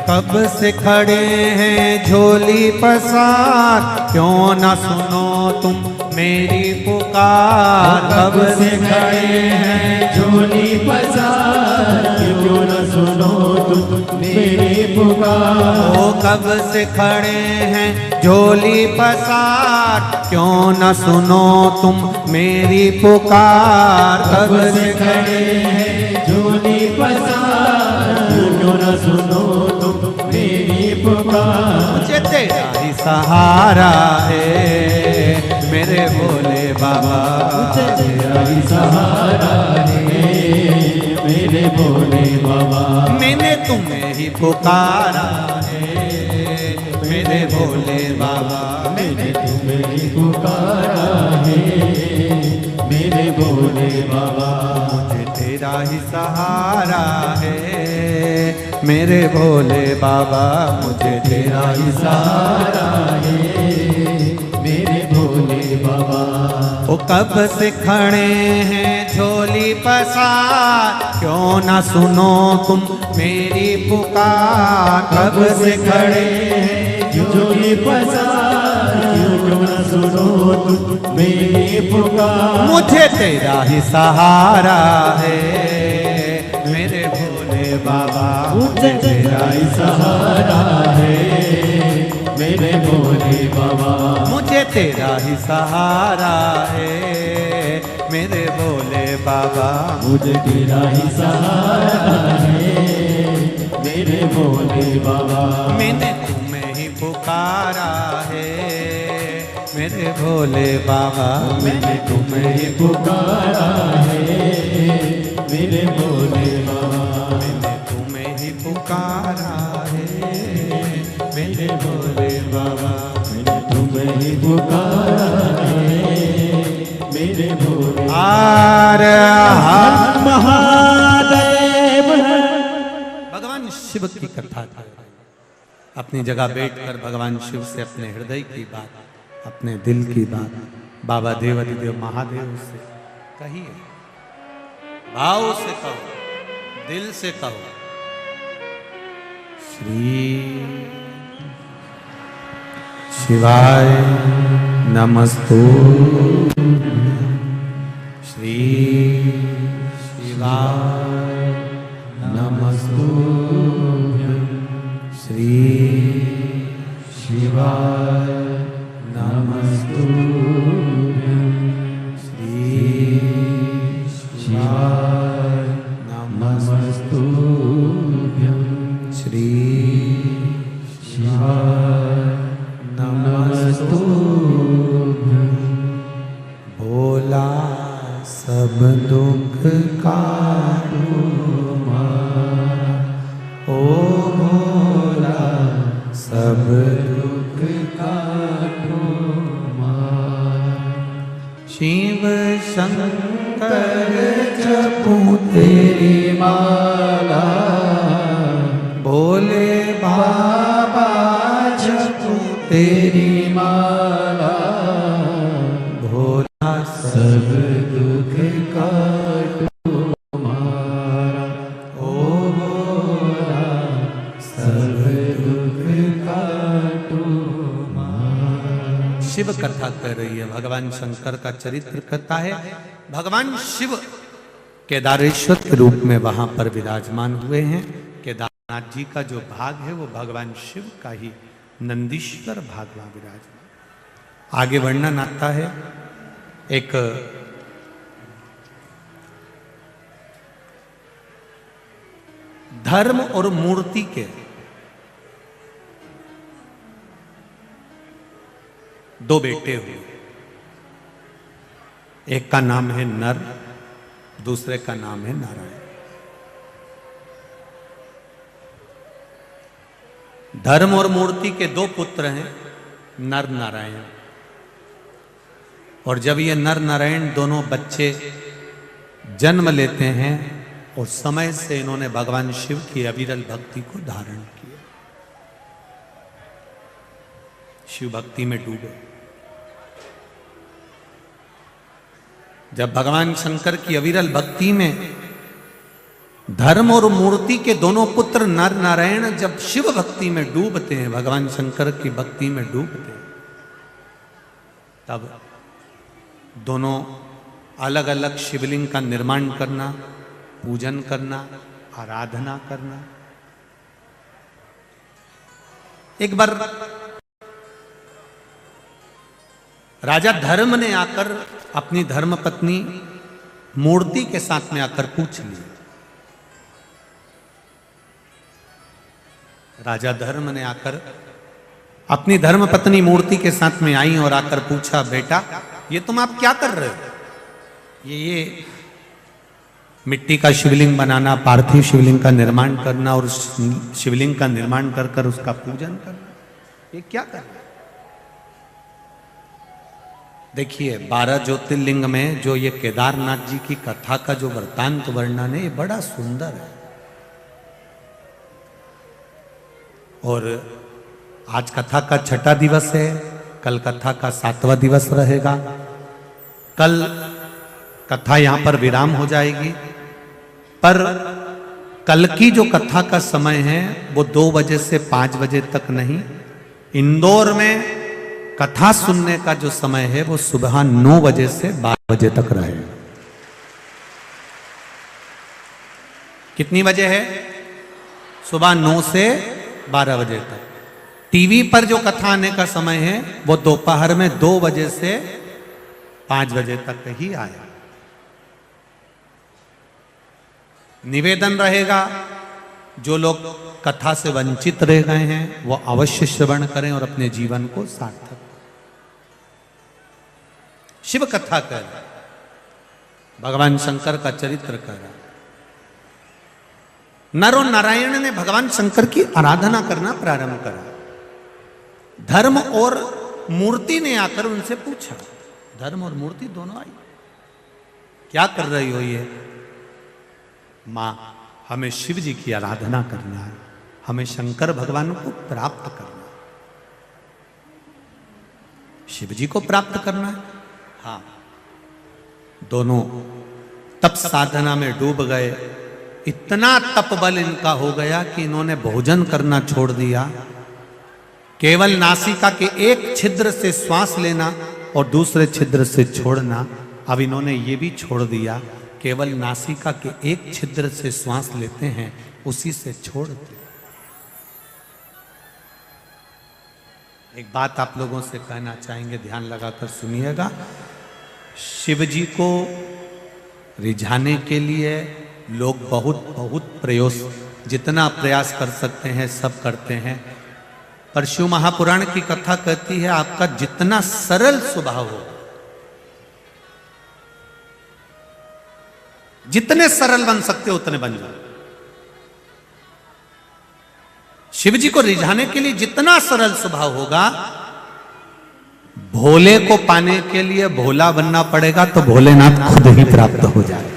कब से खड़े हैं झोली पसार, क्यों न सुनो तुम मेरी पुकार। कब से खड़े हैं झोली पसार, क्यों न सुनो तुम मेरी पुकार। ओ कब से खड़े हैं झोली पसार, क्यों न सुनो तुम मेरी पुकार। कब से खड़े हैं झोली पसार, क्यों न सुनो तुम मेरी पुकार। मुझे तेरा ही सहारा है मेरे भोले बाबा। मुझे तेरा ही सहारा है मेरे भोले बाबा। मैंने तुम्हें ही पुकारा है मेरे भोले बाबा। मैंने तुम्हें ही पुकारा है मेरे भोले बाबा। मुझे तेरा ही सहारा है मेरे भोले बाबा। मुझे तेरा ही सहारा है मेरे भोले बाबा। ओ कब से खड़े हैं झोली पसार, क्यों न सुनो तुम मेरी पुकार। कब से खड़े हैं झोली पसार, क्यों न क्यों न सुनो तुम मेरी पुकार। मुझे तेरा ही सहारा है मेरे भोले बाबा, मुझे तेरा ही सहारा है मेरे भोले बाबा। मुझे तेरा ही सहारा है मेरे भोले बाबा, मुझे तेरा ही सहारा है मेरे भोले बाबा। मैंने तुम्हें ही पुकारा है मेरे भोले बाबा, मैंने तुम्हें ही पुकारा है मेरे भोले बाबा। मैंने तुम्हें ही पुकारा है मेरे भोले बाबा। मैंने तुम्हें ही पुकारा है मेरे भोले। हर हर महादेव। भगवान शिव की कथा कर रहे हैं। अपनी जगह बैठकर भगवान शिव से अपने हृदय की बात, अपने दिल की बात बाबा देवाधिदेव महादेव से कहिए, भाव से कहो, दिल से कहो। श्री शिवाय नमस्तु, श्री शिवाय नमस्तु, श्री शिवाय नमस्तु, श्री शिवाय नमस्तु, श्री शिवाय नमस्तु। भोला सब दुख काटो मारा, ओ भोला सब दुख काटो मारा। शिव शंकर जपूं तेरी माला, भोले बाबा जपूं तेरी माला। भोला सब दुख काटो मारा, ओ भोला सब दुख काटो मारा। शिव कथा कर रही है, भगवान शंकर का चरित्र कथा है। भगवान शिव केदारेश्वर के रूप में वहां पर विराजमान हुए हैं। केदारनाथ जी का जो भाग है वो भगवान शिव का ही नंदीश्वर भाग वहां विराजमान। आगे वर्णन आता है, एक धर्म और मूर्ति के दो बेटे हुए। एक का नाम है नर, दूसरे का नाम है नारायण। धर्म और मूर्ति के दो पुत्र हैं, नर नारायण। और जब ये नर नारायण दोनों बच्चे जन्म लेते हैं, उस समय से इन्होंने भगवान शिव की अविरल भक्ति को धारण किया, शिव भक्ति में डूबे। जब भगवान शंकर की अविरल भक्ति में धर्म और मूर्ति के दोनों पुत्र नर नारायण जब शिव भक्ति में डूबते हैं, भगवान शंकर की भक्ति में डूबते हैं, तब दोनों अलग अलग शिवलिंग का निर्माण करना, पूजन करना, आराधना करना। एक बार राजा धर्म ने आकर अपनी धर्म पत्नी मूर्ति के साथ में आकर पूछ लिया। राजा धर्म ने आकर अपनी धर्म पत्नी मूर्ति के साथ में आई और आकर पूछा, बेटा ये तुम आप क्या कर रहे हो? ये मिट्टी का शिवलिंग बनाना, पार्थिव शिवलिंग का निर्माण करना और शिवलिंग का निर्माण कर कर उसका पूजन करना, ये क्या कर रहे? देखिए 12 ज्योतिर्लिंग में जो ये केदारनाथ जी की कथा का जो वृत्तांत वर्णन है, ये बड़ा सुंदर है। और आज कथा का 6ठा दिवस है, कल कथा का 7वां दिवस रहेगा। कल कथा यहां पर विराम हो जाएगी, पर कल की जो कथा का समय है वो 2 बजे से 5 बजे तक नहीं, इंदौर में कथा सुनने का जो समय है वो सुबह 9 बजे से 12 बजे तक रहेगा। कितनी बजे है? सुबह 9 से 12 बजे तक। टीवी पर जो कथा आने का समय है वो दोपहर में 2 बजे से 5 बजे तक ही आया। निवेदन रहेगा, जो लोग कथा से वंचित रह गए हैं वो अवश्य श्रवण करें और अपने जीवन को सार्थक। शिव कथा कर, भगवान शंकर का चरित्र कर। नर और नारायण ने भगवान शंकर की आराधना करना प्रारंभ करा। धर्म और मूर्ति ने आकर उनसे पूछा, धर्म और मूर्ति दोनों आई, क्या कर रही हो ये? मां, हमें शिव जी की आराधना करना है, हमें शंकर भगवान को प्राप्त करना है। शिव जी को प्राप्त करना है? हाँ। दोनों तप साधना में डूब गए। इतना तप बल इनका हो गया कि इन्होंने भोजन करना छोड़ दिया। केवल नासिका के एक छिद्र से श्वास लेना और दूसरे छिद्र से छोड़ना, अब इन्होंने ये भी छोड़ दिया। केवल नासिका के एक छिद्र से श्वास लेते हैं, उसी से छोड़ते। एक बात आप लोगों से कहना चाहेंगे, ध्यान लगाकर सुनिएगा। शिव जी को रिझाने के लिए लोग बहुत जितना प्रयास कर सकते हैं सब करते हैं, पर शिव महापुराण की कथा कहती है आपका जितना सरल स्वभाव हो, जितने सरल बन सकते हो उतने बन जाओ। शिव जी को रिझाने के लिए जितना सरल स्वभाव होगा, भोले को पाने के लिए भोला बनना पड़ेगा तो भोलेनाथ खुद ही प्राप्त हो जाए।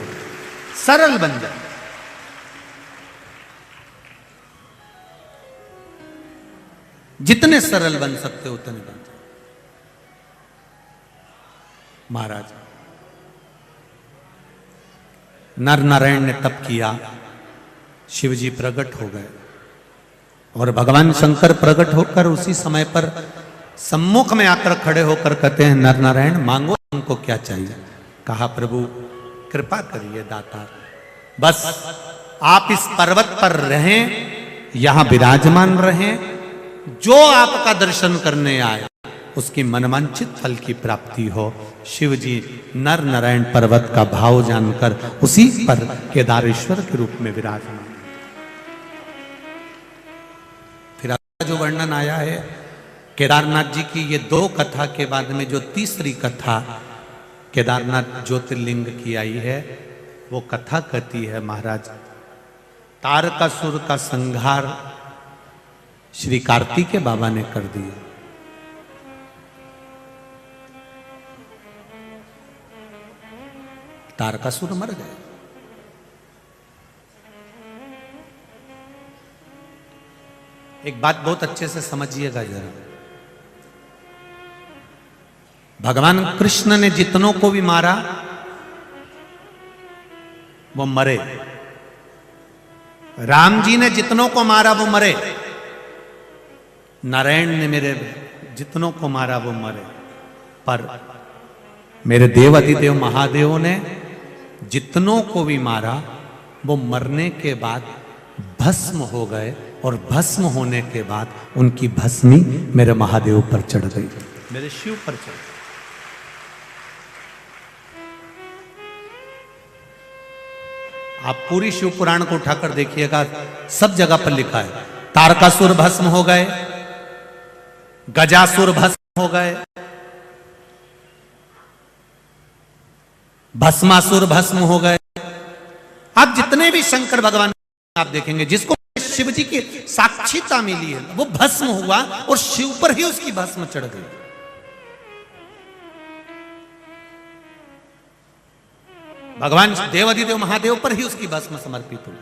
सरल बन जाए। जितने सरल बन सकते हो उतने बन जाए। महाराज नर नारायण ने तप किया, शिव जी प्रकट हो गए और भगवान शंकर प्रकट होकर उसी समय पर सम्मुख में आकर खड़े होकर कहते हैं, नर नारायण मांगो तुमको क्या चाहिए। कहा, प्रभु कृपा करिए दातार, बस आप इस पर्वत पर रहें, यहां विराजमान रहें, जो आपका दर्शन करने आए उसकी मनवांछित फल की प्राप्ति हो। शिव जी नर नारायण पर्वत का भाव जानकर उसी पर केदारेश्वर के रूप में विराजमान। फिर जो वर्णन आया है केदारनाथ जी की, ये 2 कथा के बाद में जो तीसरी कथा केदारनाथ ज्योतिर्लिंग की आई है, वो कथा कहती है महाराज, तारकासुर का संहार श्री कार्तिकेय बाबा ने कर दिया। तारकासुर मर गए। एक बात बहुत अच्छे से समझिएगा जरा, भगवान कृष्ण ने जितनों को भी मारा वो मरे, राम जी ने जितनों को मारा वो मरे, नारायण ने मेरे जितनों को मारा वो मरे, पर मेरे देव अधिदेव महादेव ने जितनों को भी मारा वो मरने के बाद भस्म हो गए, और भस्म होने के बाद उनकी भस्मी मेरे महादेव पर चढ़ गई, मेरे शिव पर चढ़ गई। आप पूरी शिव पुराण को उठाकर देखिएगा, सब जगह पर लिखा है तारकासुर भस्म हो गए, गजासुर भस्म हो गए, भस्मासुर भस्म हो गए। आप जितने भी शंकर भगवान आप देखेंगे, जिसको शिव जी की साक्षीता मिली है वो भस्म हुआ और शिव पर ही उसकी भस्म चढ़ गई। भगवान देवाधिदेव महादेव पर ही उसकी भस्म समर्पित हुई।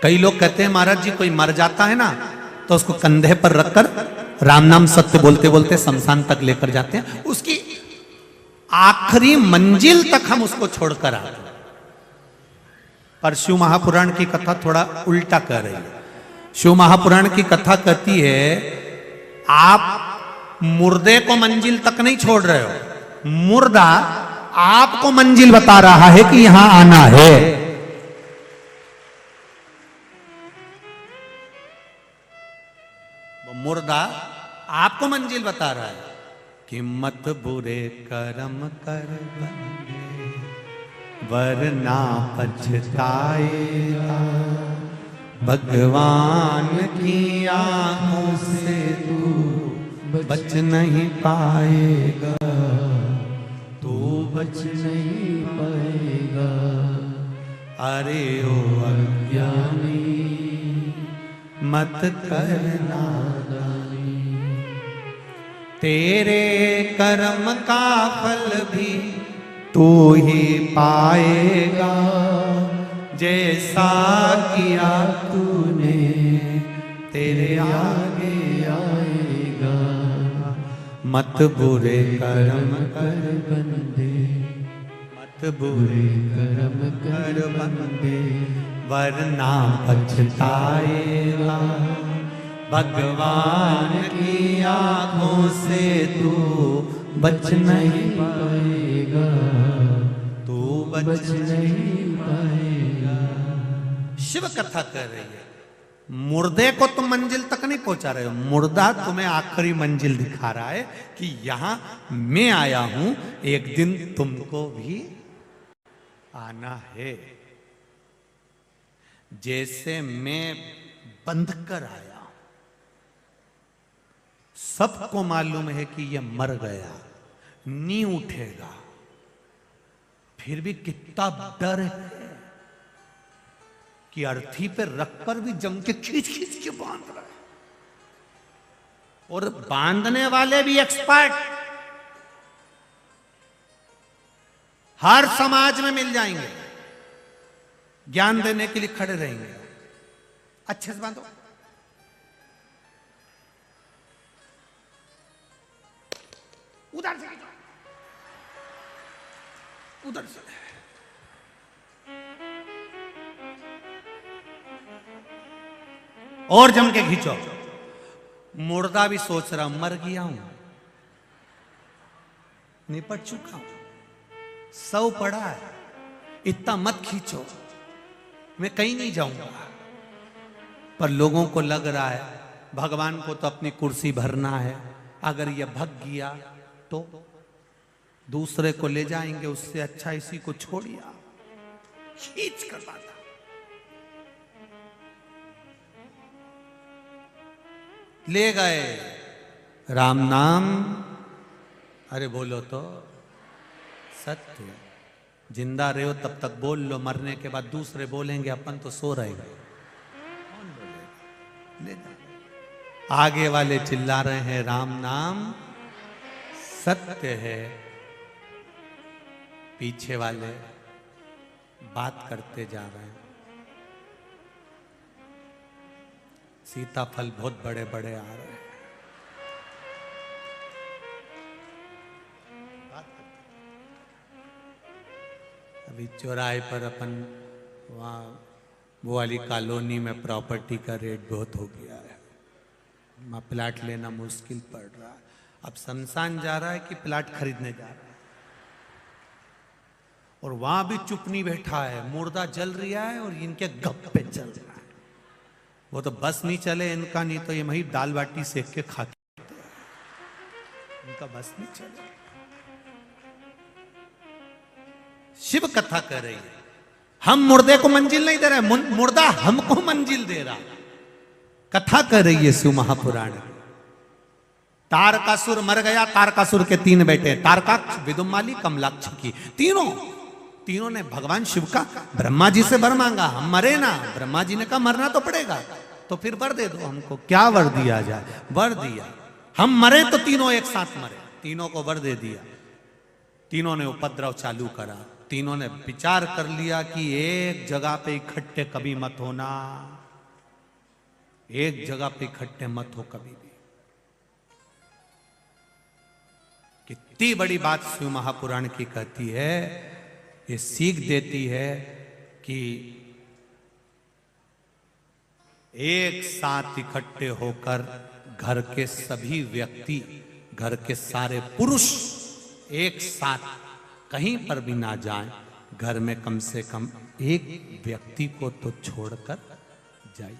कई लोग कहते हैं महाराज जी कोई मर जाता है ना तो उसको कंधे पर रखकर राम नाम सत्य बोलते बोलते शमशान तक लेकर जाते हैं, उसकी आखिरी मंजिल तक हम उसको छोड़कर आते हैं। पर शिव महापुराण की कथा थोड़ा उल्टा कर रही है। शिव महापुराण की कथा कहती है आप मुर्दे को मंजिल तक नहीं छोड़ रहे हो, मुर्दा आपको मंजिल बता रहा है कि यहां आना है। वो मुर्दा आपको मंजिल बता रहा है कि मत बुरे कर्म कर बंदे वरना पछताएगा, भगवान की आंखों से तू बच नहीं पाएगा, तू बच नहीं पाएगा। अरे ओ अज्ञानी मत करना, तेरे कर्म का फल भी तू ही पाएगा, जैसा किया तूने तेरे आगे आएगा। मत बुरे कर्म कर बंदे, मत बुरे कर्म कर बंदे वरना पछताएगा, भगवान की आंखों से तू बच नहीं पाएगा, तू बच नहीं पाएगा। शिव कथा कर रही है, मुर्दे को तुम मंजिल तक नहीं पहुंचा रहे हो, मुर्दा तुम्हें आखिरी मंजिल दिखा रहा है कि यहां मैं आया हूं, एक दिन तुमको भी आना है। जैसे मैं बंध कर आया, सबको मालूम है कि यह मर गया, नहीं उठेगा, फिर भी कितना डर है कि अर्थी पे रख कर भी जम के खींच खींच के बांध रहा है, और बांधने वाले भी एक्सपर्ट हर समाज में मिल जाएंगे, ज्ञान देने के लिए खड़े रहेंगे। अच्छे से बांधो, उधर से खींचो, उधर से। और जम के खींचो। मुर्दा भी सोच रहा मर गया हूं, निपट चुका हूं, सौ पड़ा है, इतना मत खींचो, मैं कहीं नहीं जाऊंगा। पर लोगों को लग रहा है भगवान को तो अपनी कुर्सी भरना है, अगर यह भग गया तो दूसरे को ले जाएंगे, उससे अच्छा इसी को छोड़िया, खींच कर बांधा। ले गए राम नाम, अरे बोलो तो सत्य, जिंदा रहे हो तब तक बोल लो, मरने के बाद दूसरे बोलेंगे, अपन तो सो रहे गए, कौन बोलेगा? ले गए। आगे वाले चिल्ला रहे हैं राम नाम सत्य है, पीछे वाले बात करते जा रहे हैं। सीताफल बहुत बड़े बड़े आ रहे हैं, अभी चौराहे पर अपन वहाँ वो वाली कॉलोनी में प्रॉपर्टी का रेट बहुत हो गया है, वहाँ प्लाट लेना मुश्किल पड़ रहा है। अब शमशान जा रहा है कि प्लाट खरीदने जा रहा है, और वहां भी चुप नहीं बैठा है, मुर्दा जल रहा है और इनके गप्पे चल रहा है। वो तो बस नहीं चले इनका, नहीं तो ये वही दाल बाटी सेक के खाते हैं, इनका बस नहीं चले। शिव कथा कर रही है, हम मुर्दे को मंजिल नहीं दे रहे, मुर्दा हमको मंजिल दे रहा। कथा कर रही है शिव महापुराण। तारकासुर मर गया, तारकासुर के तीन बेटे, तारकाक्ष, विदुमाली, कमलाक्ष की, तीनों ने भगवान शिव का ब्रह्मा जी से वर मांगा, हम मरे ना। ब्रह्मा जी ने कहा मरना तो पड़ेगा, तो फिर वर दे दो हमको। क्या वर दिया जाए? वर दिया, हम मरे तो तीनों एक साथ मरे, तीनों को वर दे दिया। तीनों ने उपद्रव चालू करा, तीनों ने विचार कर लिया कि एक जगह पे इकट्ठे कभी मत होना, एक जगह पे इकट्ठे मत हो कभी भी। कितनी बड़ी बात शिव महापुराण की कहती है, ये सीख देती है कि एक साथ इकट्ठे होकर घर के सभी व्यक्ति, घर के सारे पुरुष एक साथ कहीं पर भी ना जाएं, घर में कम से कम एक व्यक्ति को तो छोड़कर जाइए।